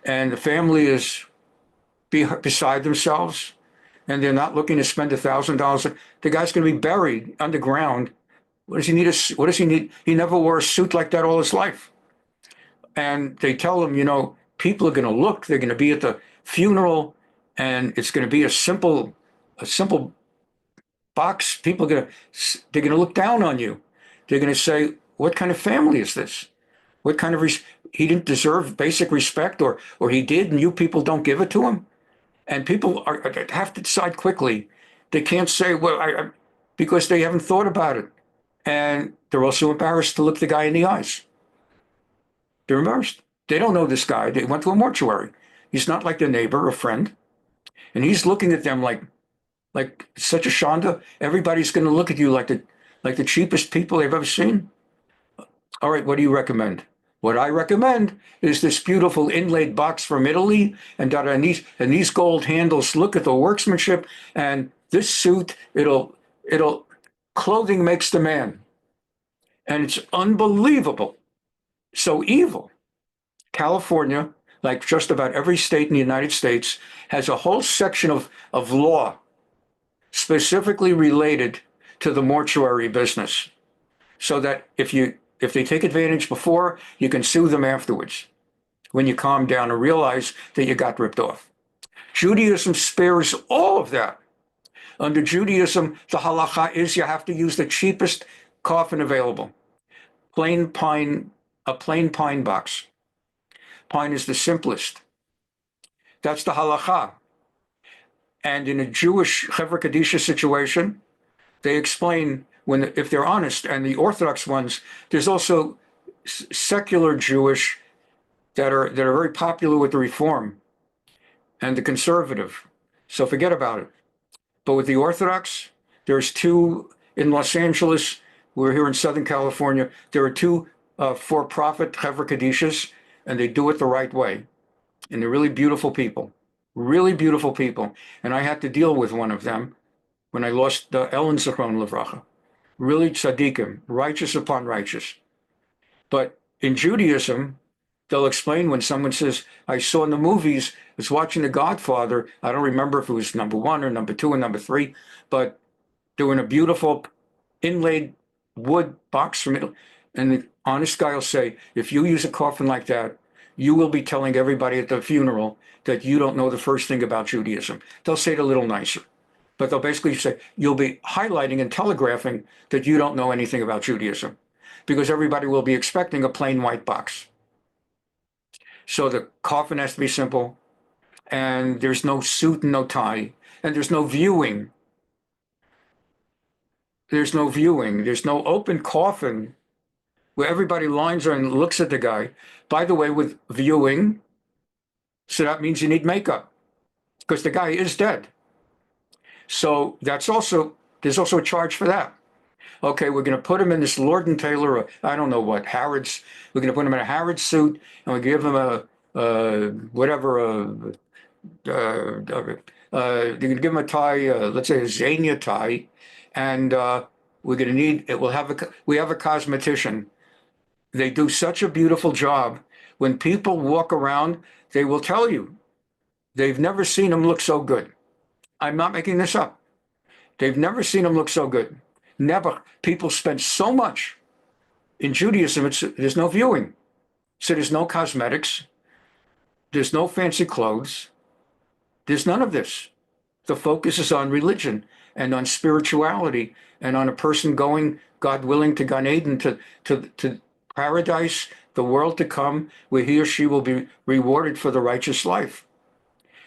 And the family is beside themselves, and they're not looking to spend $1,000. The guy's going to be buried underground. What does he need? What does he need? He never wore a suit like that all his life. And they tell him, people are going to look. They're going to be at the funeral, and it's going to be a simple box. They're going to look down on you. They're going to say, "What kind of family is this? What kind of he didn't deserve basic respect, or he did, and you people don't give it to him." And people have to decide quickly. They can't say, "Well," because they haven't thought about it, and they're also embarrassed to look the guy in the eyes. They're embarrassed. They don't know this guy. They went to a mortuary. He's not like their neighbor or friend, and he's looking at them like such a shanda. Everybody's going to look at you like the cheapest people they've ever seen. All right, what do you recommend? What I recommend is this beautiful inlaid box from Italy, and these gold handles. Look at the workmanship, and this suit. Clothing makes the man, and it's unbelievable. So evil. California, like just about every state in the United States, has a whole section of law specifically related to the mortuary business, so that if they take advantage before, you can sue them afterwards when you calm down and realize that you got ripped off. Judaism spares all of that. Under Judaism, the halacha is you have to use the cheapest coffin available. A plain pine box. Pine is the simplest. That's the halacha. And in a Jewish Chevra Kadisha situation, they explain if they're honest, and the Orthodox ones, there's also secular Jewish that are very popular with the Reform and the conservative. So forget about it. But with the Orthodox, there's two in Los Angeles. We're here in Southern California. There are two for-profit Chevra Kadishas, and they do it the right way. And they're really beautiful people. Really beautiful people. And I had to deal with one of them when I lost Ellen Zichron Livracha. Really tzaddikim, righteous upon righteous. But in Judaism, they'll explain when someone says, "I saw in the movies, I was watching The Godfather." I don't remember if it was number 1 or number 2 or number 3, but they were in a beautiful inlaid wood box from Italy. And the honest guy will say, if you use a coffin like that, you will be telling everybody at the funeral that you don't know the first thing about Judaism. They'll say it a little nicer, but they'll basically say, you'll be highlighting and telegraphing that you don't know anything about Judaism, because everybody will be expecting a plain white box. So the coffin has to be simple, and there's no suit and no tie, and there's no viewing. There's no viewing. There's no open coffin where everybody lines are and looks at the guy. By the way, with viewing, so that means you need makeup, because the guy is dead. So there's also a charge for that. Okay, we're going to put him in this Lord and Taylor, or I don't know what, Harrods. We're going to put him in a Harrods suit, and we give him they're going to give him a tie, let's say a Xenia tie, and we're going to need it. We have a cosmetician. They do such a beautiful job. When people walk around, they will tell you they've never seen him look so good. I'm not making this up. They've never seen him look so good. Never. People spend so much. In Judaism, there's no viewing. So there's no cosmetics. There's no fancy clothes. There's none of this. The focus is on religion and on spirituality and on a person going, God willing, to Gan Eden, to paradise, the world to come, where he or she will be rewarded for the righteous life.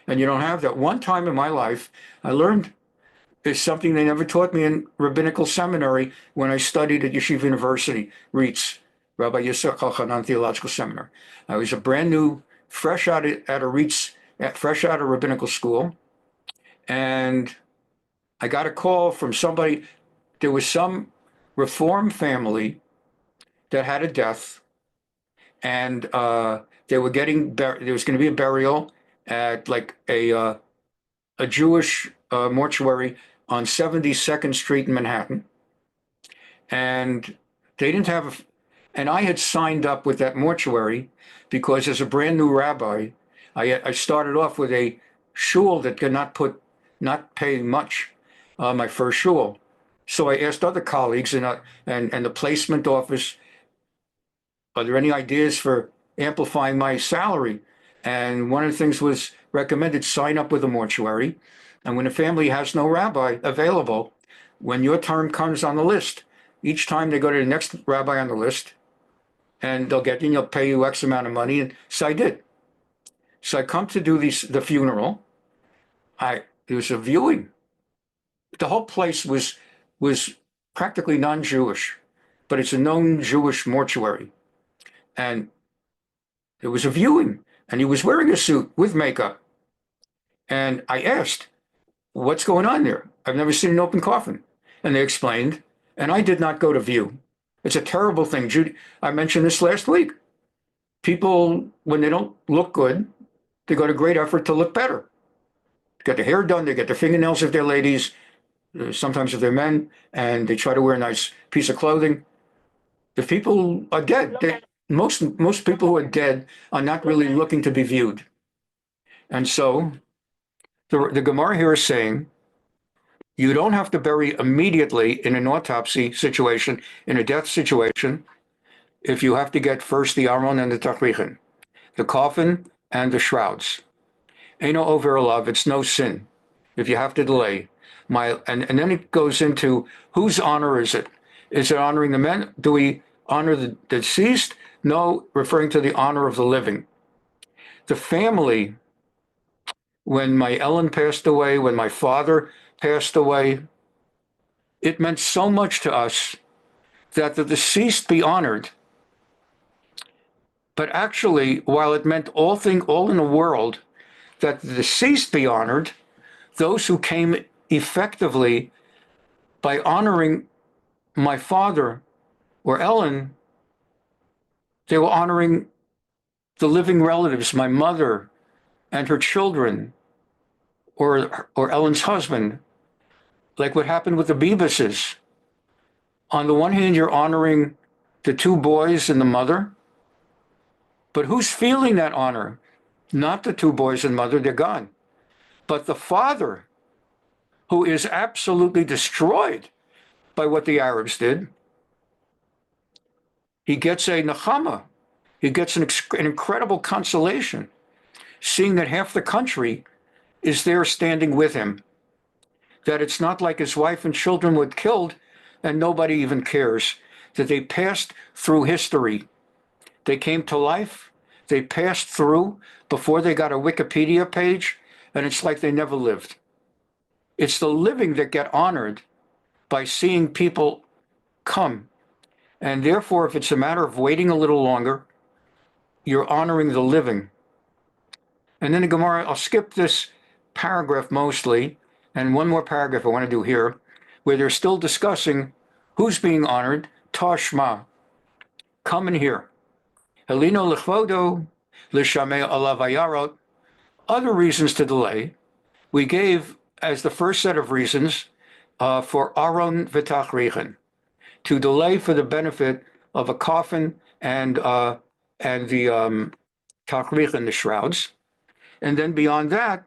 And you don't have that. One time in my life, I learned is something they never taught me in rabbinical seminary when I studied at Yeshiva University, REITS, Rabbi Yisrael Chanan Theological Seminary. I was a brand new, fresh out of REITS, fresh out of rabbinical school, and I got a call from somebody. There was some Reform family that had a death, and there was going to be a burial at like a Jewish mortuary on 72nd Street in Manhattan. And they didn't have and I had signed up with that mortuary because as a brand new rabbi, I started off with a shul that could not pay much, my first shul. So I asked other colleagues and the placement office, are there any ideas for amplifying my salary? And one of the things was recommended, sign up with a mortuary. And when a family has no rabbi available, when your term comes on the list, each time they go to the next rabbi on the list, and they'll pay you X amount of money. And so I did. So I come to do the funeral. It was a viewing. The whole place was practically non-Jewish, but it's a known Jewish mortuary. And it was a viewing, and he was wearing a suit with makeup. And I asked, what's going on there? I've never seen an open coffin. And they explained, and I did not go to view. It's a terrible thing. I mentioned this last week. People, when they don't look good, they go to great effort to look better. Get their hair done, they get their fingernails if they're ladies, sometimes if they're men, and they try to wear a nice piece of clothing. If people are dead, most people who are dead are not really looking to be viewed. And so the Gemara here is saying, you don't have to bury immediately in an autopsy situation, in a death situation, if you have to get first the aron and the tachrichin, the coffin and the shrouds. Eino over love, it's no sin if you have to delay. And then it goes into whose honor is it? Is it honoring the men? Do we honor the deceased? No, referring to the honor of the living. The family, when my Ellen passed away, when my father passed away, it meant so much to us that the deceased be honored. But actually, while it meant all in the world that the deceased be honored, those who came effectively by honoring my father or Ellen, they were honoring the living relatives, my mother and her children, or Ellen's husband, like what happened with the Beavises. On the one hand, you're honoring the two boys and the mother, but who's feeling that honor? Not the two boys and mother, they're gone. But the father, who is absolutely destroyed by what the Arabs did, he gets a nechama. He gets an incredible consolation, seeing that half the country is there standing with him, that it's not like his wife and children were killed and nobody even cares, that they passed through history. They came to life, they passed through before they got a Wikipedia page, and it's like they never lived. It's the living that get honored by seeing people come. And therefore, if it's a matter of waiting a little longer, you're honoring the living. And then the Gemara, I'll skip this paragraph mostly, and one more paragraph I want to do here, where they're still discussing who's being honored. Tashma, come in here. Helino lechvodo, lishamei alav ayarot. Other reasons to delay, we gave as the first set of reasons for aron v'tachrichin, to delay for the benefit of a coffin and the tachrichin, the shrouds. And then beyond that,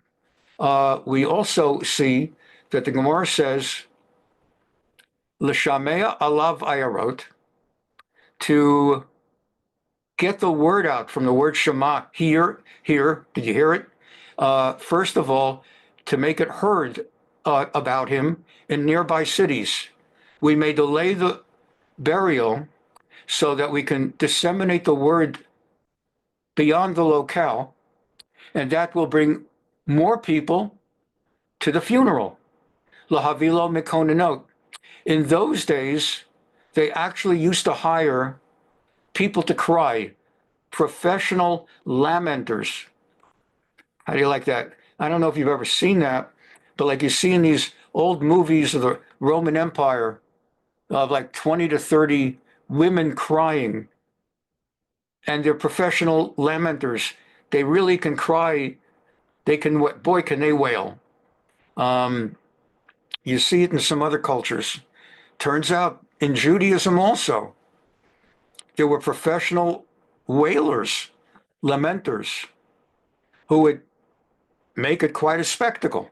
we also see that the Gemara says, l'shamea alav ayarot, to get the word out from the word Shema, hear, did you hear it? First of all, to make it heard about him in nearby cities. We may delay the burial so that we can disseminate the word beyond the locale, and that will bring more people to the funeral. Lahavilo mikonanot. In those days, they actually used to hire people to cry, professional lamenters. How do you like that? I don't know if you've ever seen that, but like you see in these old movies of the Roman Empire, of like 20 to 30 women crying, and they're professional lamenters. They really can cry. They can, boy, can they wail. You see it in some other cultures. Turns out in Judaism also, there were professional wailers, lamenters, who would make it quite a spectacle.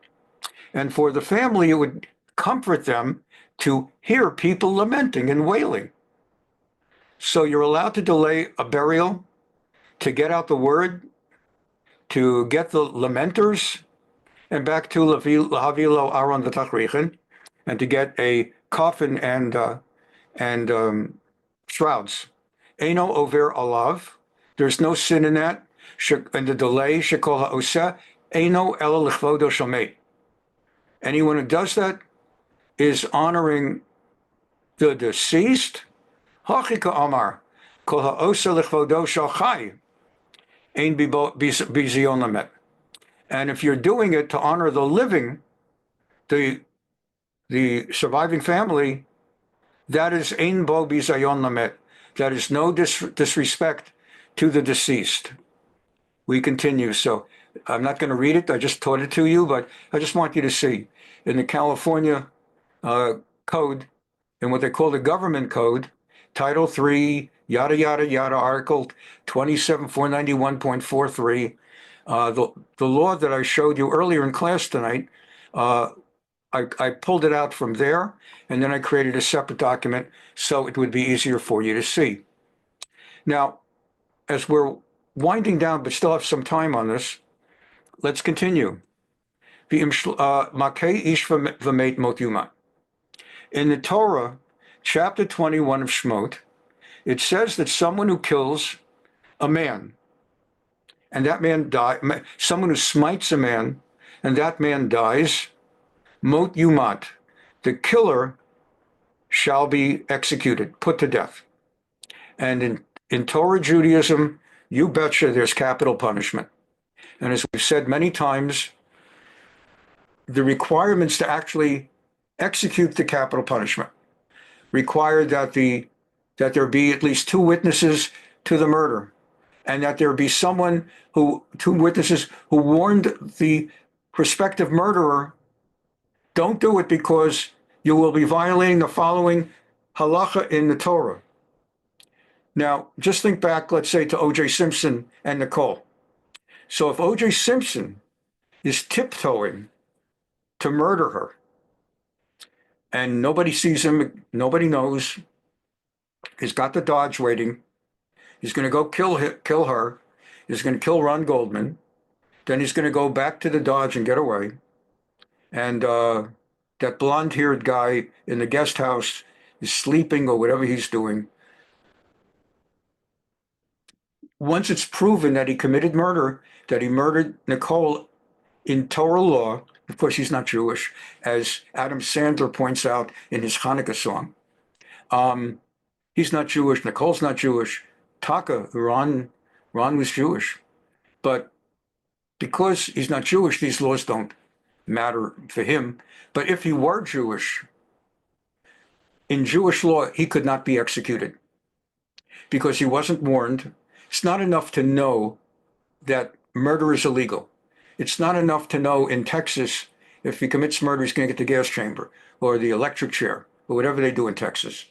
And for the family, it would comfort them to hear people lamenting and wailing. So you're allowed to delay a burial, to get out the word, to get the lamenters, and back to Lahavilo Aron V'Tachrichin, and to get a coffin and shrouds. Eino over alav. There's no sin in that. And the delay, shekol ha'oseh, eino ela l'chvodo shomei. Anyone who does that is honoring the deceased. Hachika amar, kol ha'oseh l'chvodo shachai, ein bizion lamet. And if you're doing it to honor the living, the surviving family, that is ein bo bizayon lamet. That is no disrespect to the deceased. We continue. So I'm not going to read it. I just taught it to you, but I just want you to see in the California code, in what they call the government code, Title 3, yada, yada, yada, Article 27491.43, the law that I showed you earlier in class tonight, I pulled it out from there, and then I created a separate document so it would be easier for you to see. Now, as we're winding down, but still have some time on this, let's continue. In the Torah, chapter 21 of Shmot, it says that someone who kills a man, and that man dies, someone who smites a man, and that man dies, mot yumat, the killer shall be executed, put to death. And in Torah Judaism, you betcha there's capital punishment. And as we've said many times, the requirements to actually execute the capital punishment require that there be at least two witnesses to the murder, and that there be two witnesses who warned the prospective murderer, don't do it because you will be violating the following halacha in the Torah. Now, just think back, let's say, to O.J. Simpson and Nicole. So if O.J. Simpson is tiptoeing to murder her, and nobody sees him, nobody knows, he's got the Dodge waiting, he's going to go kill her, he's going to kill Ron Goldman, then he's going to go back to the Dodge and get away, and that blonde-haired guy in the guest house is sleeping or whatever he's doing. Once it's proven that he committed murder, that he murdered Nicole in Torah law, of course he's not Jewish, as Adam Sandler points out in his Hanukkah song. He's not Jewish, Nicole's not Jewish, Taka, Ron was Jewish. But because he's not Jewish, these laws don't matter for him. But if he were Jewish, in Jewish law, he could not be executed because he wasn't warned. It's not enough to know that murder is illegal. It's not enough to know in Texas, if he commits murder, he's going to get the gas chamber or the electric chair or whatever they do in Texas.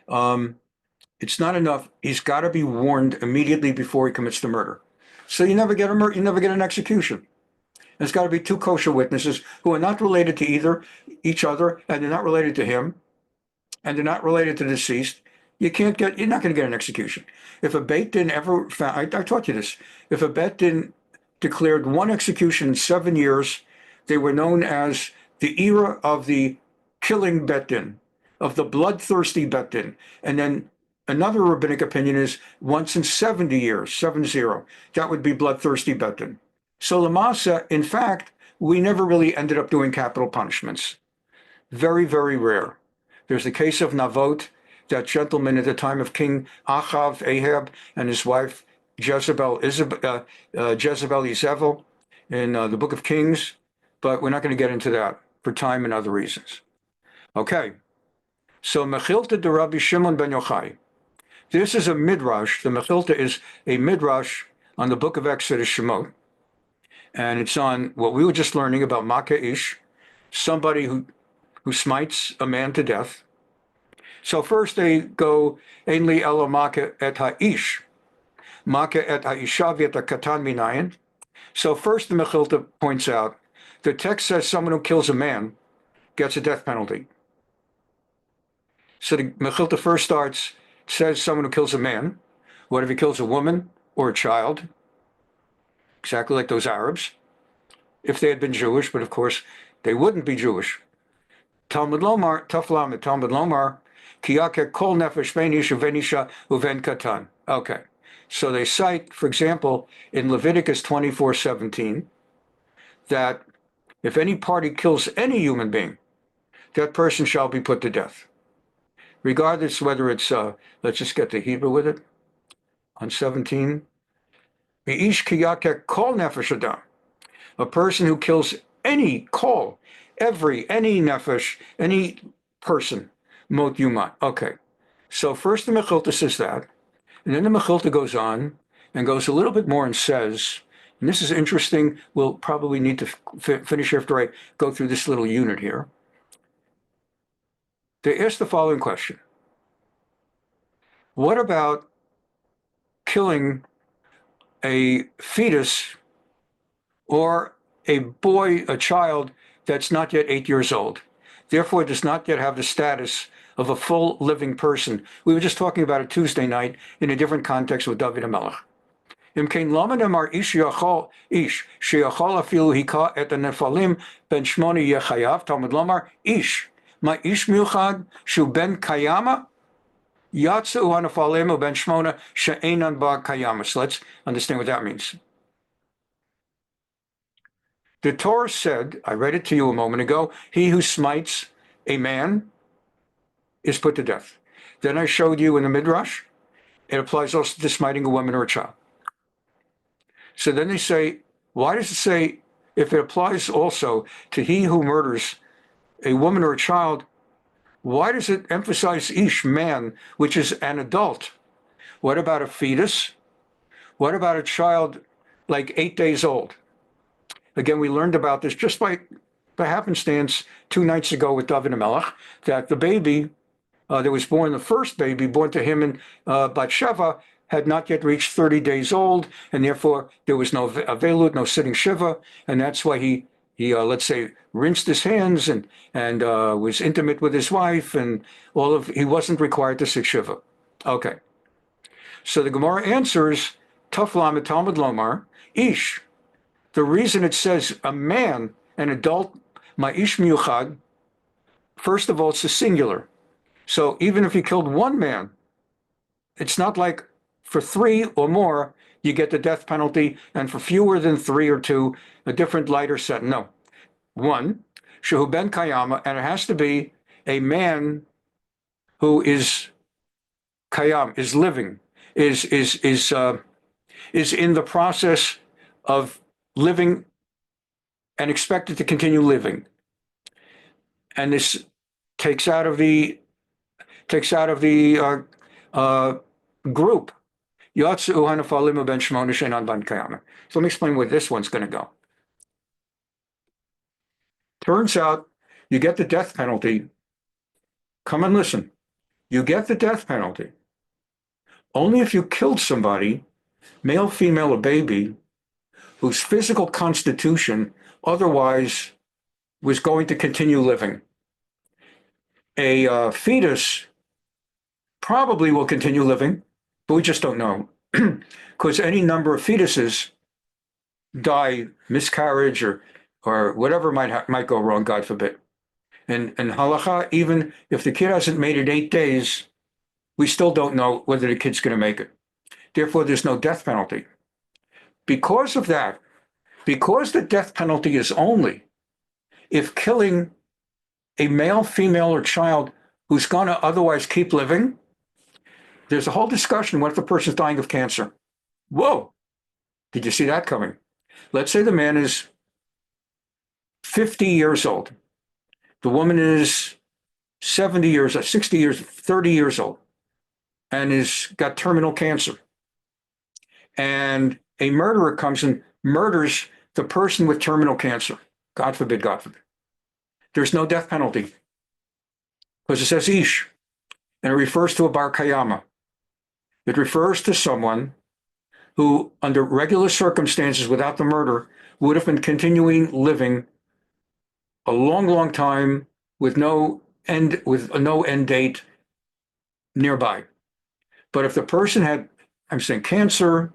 It's not enough. He's got to be warned immediately before he commits the murder. So you never get you never get an execution. There's got to be two kosher witnesses who are not related to each other, and they're not related to him, and they're not related to the deceased. You're not going to get an execution. If a Beit Din ever found, I taught you this, if a Beit Din declared one execution in 7 years, they were known as the era of the killing Beit Din, of the bloodthirsty Beit Din. And then another rabbinic opinion is once in 70 years, 7-0, that would be bloodthirsty Beit Din. So Lamasa, in fact, we never really ended up doing capital punishments. Very, very rare. There's the case of Navot, that gentleman at the time of King Ahab, and his wife Jezebel Izebel in the Book of Kings, but we're not going to get into that for time and other reasons. Okay, so Mechilta de Rabbi Shimon ben Yochai. This is a midrash. The Mechilta is a midrash on the Book of Exodus Shemot, and it's on what we were just learning about Maka Ish, somebody who smites a man to death. So first they go, Ein li elo maka et ha'ish, maka et ha'isha v'et ha'katan minayin. So first, the Mechilta points out, the text says someone who kills a man gets a death penalty. So the Mechilta first says someone who kills a man. What if he kills a woman or a child? Exactly like those Arabs, if they had been Jewish, but of course they wouldn't be Jewish. Talmud Lomar, Taflam, Talmud Lomar, Kiyake kol nefesh ben ish uven isha uven katan. Okay. So they cite, for example, in Leviticus 24:17, that if any party kills any human being, that person shall be put to death. Regardless whether it's, let's just get the Hebrew with it, on 17. Ish kiyake kol nefesh adam. A person who kills any any nefesh, any person, mot yuma. Okay. So first the Mechilta says that, and then the Mechilta goes on and goes a little bit more and says, and this is interesting, we'll probably need to finish after I go through this little unit here. They ask the following question. What about killing a fetus or a boy, a child that's not yet 8 years old, therefore does not yet have the status of a full living person? We were just talking about it Tuesday night in a different context with David HaMelech. אם כן, למה נאמר איש שיכול אפילו היכה את הנפלים בן 8 יהיה חייב? תלמוד לומר איש. מה איש מיוחד שהוא בן קיימא? יצאו הנפלים ובן 8 שאינן בה קיימא. So let's understand what that means. The Torah said, I read it to you a moment ago, he who smites a man is put to death. Then I showed you in the Midrash, it applies also to smiting a woman or a child. So then they say, why does it say, if it applies also to he who murders a woman or a child, why does it emphasize ish, man, which is an adult? What about a fetus? What about a child like 8 days old? Again, we learned about this just by happenstance 2 nights ago with David HaMelech, that the baby that was born, the first baby born to him in Batsheva, had not yet reached 30 days old, and therefore there was no avelut, no sitting shiva, and that's why he let's say, rinsed his hands and was intimate with his wife, and he wasn't required to sit shiva. Okay. So the Gemara answers, Taf Lamed Talmud Lomar, Ish. The reason it says a man, an adult, Ma'ish Miuchad, first of all, it's a singular. So even if he killed one man, it's not like for 3 or more, you get the death penalty, and for fewer than 3 or 2, a different lighter sentence. No. 1, Shehu Ben Kayama, and it has to be a man who is Kayam, is living, is in the process of living and expected to continue living. And this takes out of the group. So let me explain where this one's going to go. Turns out you get the death penalty. Come and listen. You get the death penalty only if you killed somebody, male, female, or baby, whose physical constitution otherwise was going to continue living. A fetus probably will continue living, but we just don't know, because any number of fetuses die, miscarriage or whatever might go wrong, God forbid. And halacha, even if the kid hasn't made it 8 days, we still don't know whether the kid's going to make it. Therefore, there's no death penalty. Because of that, because the death penalty is only if killing a male, female, or child who's going to otherwise keep living, there's a whole discussion. What if the person's dying of cancer? Whoa, did you see that coming? Let's say the man is 50 years old. The woman is 70 years, 60 years, 30 years old, and is got terminal cancer. And a murderer comes and murders the person with terminal cancer. God forbid, God forbid. There's no death penalty because it says ish, and it refers to a bar kayama. It refers to someone who, under regular circumstances without the murder, would have been continuing living a long, long time with no end date nearby. But if the person had, I'm saying, cancer,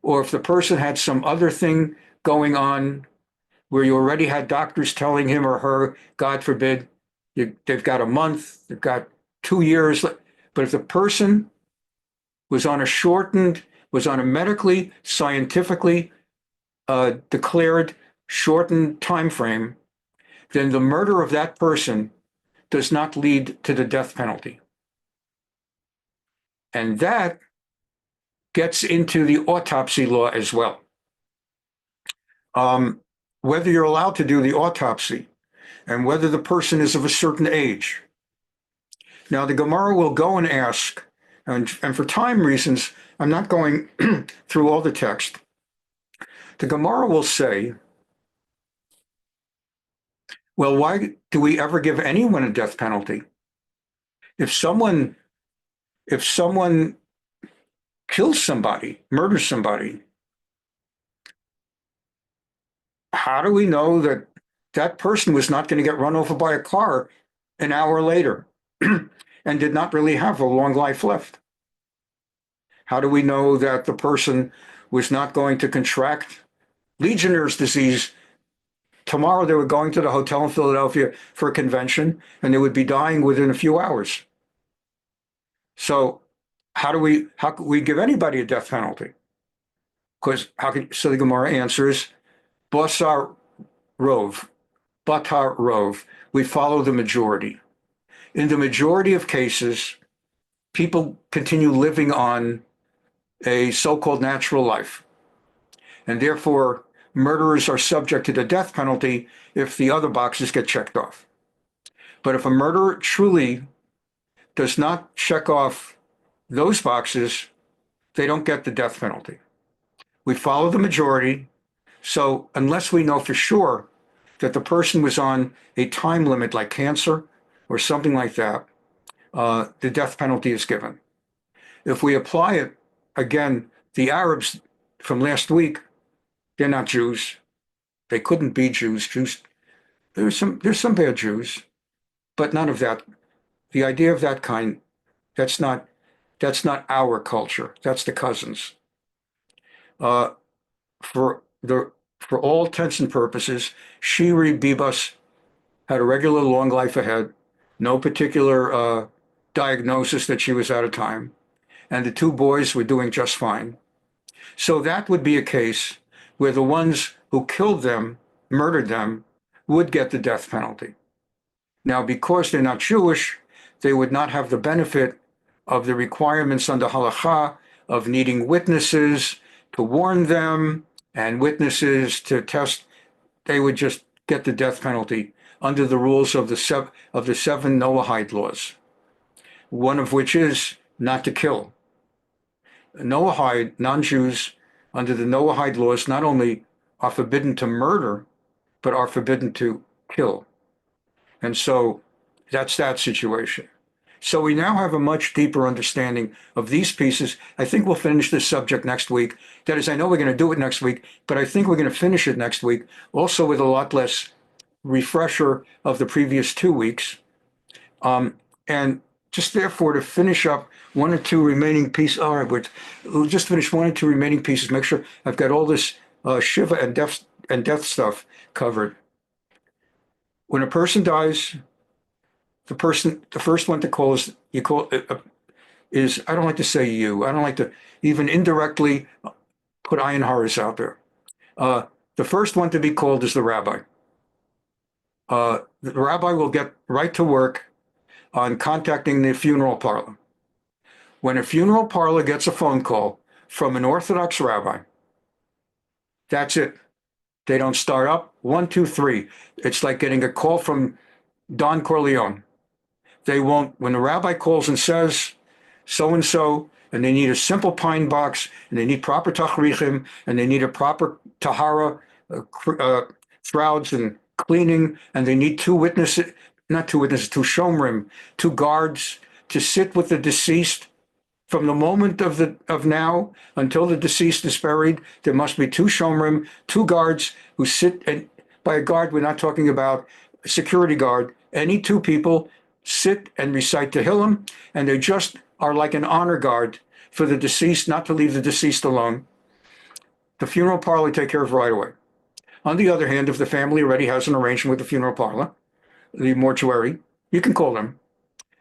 or if the person had some other thing going on where you already had doctors telling him or her, God forbid, they've got a month, they've got 2 years. But if the person was on a medically, scientifically declared shortened time frame, then the murder of that person does not lead to the death penalty. And that gets into the autopsy law as well. Whether you're allowed to do the autopsy and whether the person is of a certain age. Now, the Gemara will go and ask, and for time reasons, I'm not going through all the text. The Gemara will say, well, why do we ever give anyone a death penalty? If someone kills somebody, murders somebody, how do we know that that person was not going to get run over by a car an hour later and did not really have a long life left? How do we know that the person was not going to contract Legionnaire's disease? Tomorrow they were going to the hotel in Philadelphia for a convention and they would be dying within a few hours. So how could we give anybody a death penalty? Because so the Gemara answers, Basar Rov, Batar Rov, we follow the majority. In the majority of cases, people continue living on a so-called natural life. And therefore, murderers are subject to the death penalty if the other boxes get checked off. But if a murderer truly does not check off those boxes, they don't get the death penalty. We follow the majority. So unless we know for sure that the person was on a time limit like cancer or something like that, the death penalty is given. If we apply it, again, the Arabs from last week, they're not Jews. They couldn't be Jews. There's some bad Jews, but none of that. The idea of that kind, that's not our culture. That's the cousins. For all intents and purposes, Shiri Bibas had a regular long life ahead, no particular diagnosis that she was out of time, and the two boys were doing just fine. So that would be a case where the ones who killed them, murdered them, would get the death penalty. Now, because they're not Jewish, they would not have the benefit of the requirements under halakha of needing witnesses to warn them and witnesses to test. They would just get the death penalty under the rules of the seven Noahide laws, one of which is not to kill. Noahide, non-Jews, under the Noahide laws, not only are forbidden to murder, but are forbidden to kill. And so that's that situation. So we now have a much deeper understanding of these pieces. I think we'll finish this subject next week. That is, I know we're going to do it next week, but I think we're going to finish it next week, also with a lot less refresher of the previous 2 weeks. And just therefore to finish up one or two remaining pieces. All right, we'll just finish one or two remaining pieces. Make sure I've got all this Shiva and death stuff covered. When a person dies, the first one to call is I don't like to say you. I don't like to even indirectly put ayin haras out there. The first one to be called is the rabbi. The rabbi will get right to work on contacting the funeral parlor. When a funeral parlor gets a phone call from an Orthodox rabbi, that's it. They don't start up. 1, 2, 3. It's like getting a call from Don Corleone. They won't, when the rabbi calls and says so-and-so, and they need a simple pine box, and they need proper tachrichim, and they need a proper taharah, shrouds and cleaning, and they need two shomrim, two guards to sit with the deceased From the moment of now until the deceased is buried, there must be two shomrim, two guards who sit, and by a guard, we're not talking about a security guard. Any two people sit and recite Tehillim, and they just are like an honor guard for the deceased, not to leave the deceased alone. The funeral parlor take care of right away. On the other hand, if the family already has an arrangement with the funeral parlor, the mortuary, you can call them.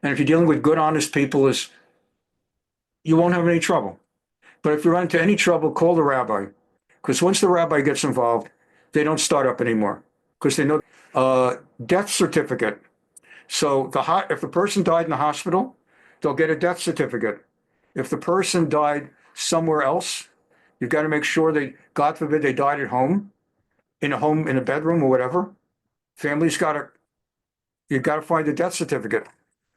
And if you're dealing with good, honest people, you won't have any trouble. But if you run into any trouble, call the rabbi. Because once the rabbi gets involved, they don't start up anymore. Because they know death certificate. So if the person died in the hospital, they'll get a death certificate. If the person died somewhere else, you've got to make sure God forbid, they died at home, in a bedroom or whatever. You've got to find the death certificate.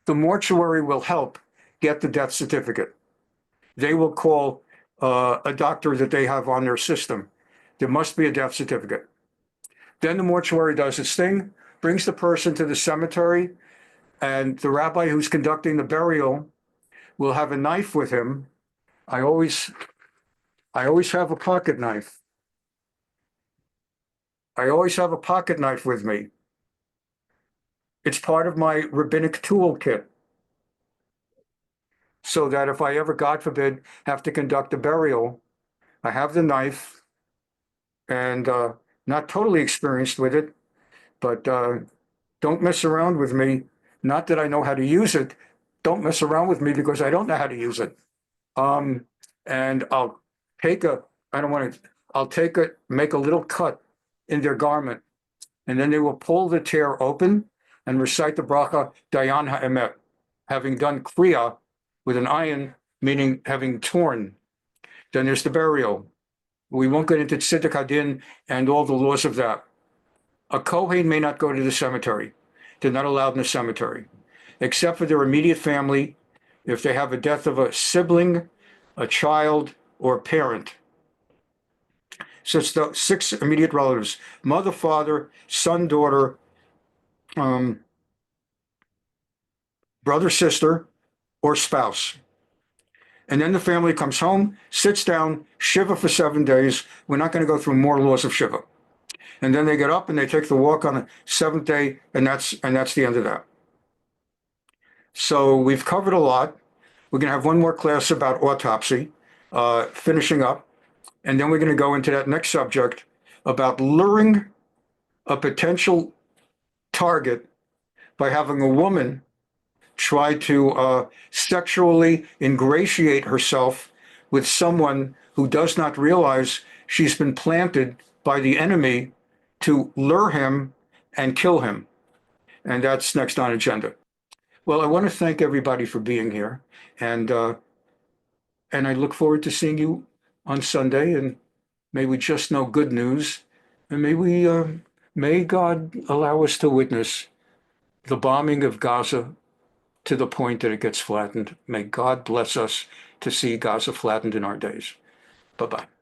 The mortuary will help get the death certificate. They will call a doctor that they have on their system. There must be a death certificate. Then the mortuary does its thing, brings the person to the cemetery, and the rabbi who's conducting the burial will have a knife with him. I always have a pocket knife. I always have a pocket knife with me. It's part of my rabbinic toolkit. So that if I ever, God forbid, have to conduct a burial, I have the knife, and not totally experienced with it, but don't mess around with me. Not that I know how to use it. Don't mess around with me because I don't know how to use it. And I'll take make a little cut in their garment, and then they will pull the tear open and recite the bracha Dayan Ha'emet, having done kriya with an ayin, meaning having torn. Then there's the burial. We won't get into tzedek hadin and all the laws of that. A kohen may not go to the cemetery. They're not allowed in the cemetery, except for their immediate family, if they have a death of a sibling, a child, or a parent. So it's the 6 immediate relatives: mother, father, son, daughter, brother, sister, or spouse. And then the family comes home, sits down, shiva for 7 days. We're not going to go through more laws of shiva. And then they get up and they take the walk on the 7th day, and that's the end of that. So we've covered a lot. We're going to have one more class about autopsy, finishing up. And then we're going to go into that next subject about luring a potential target by having a woman try to sexually ingratiate herself with someone who does not realize she's been planted by the enemy to lure him and kill him. And that's next on agenda. Well, I want to thank everybody for being here. And I look forward to seeing you on Sunday. And may we just know good news. And may God allow us to witness the bombing of Gaza to the point that it gets flattened. May God bless us to see Gaza flattened in our days. Bye-bye.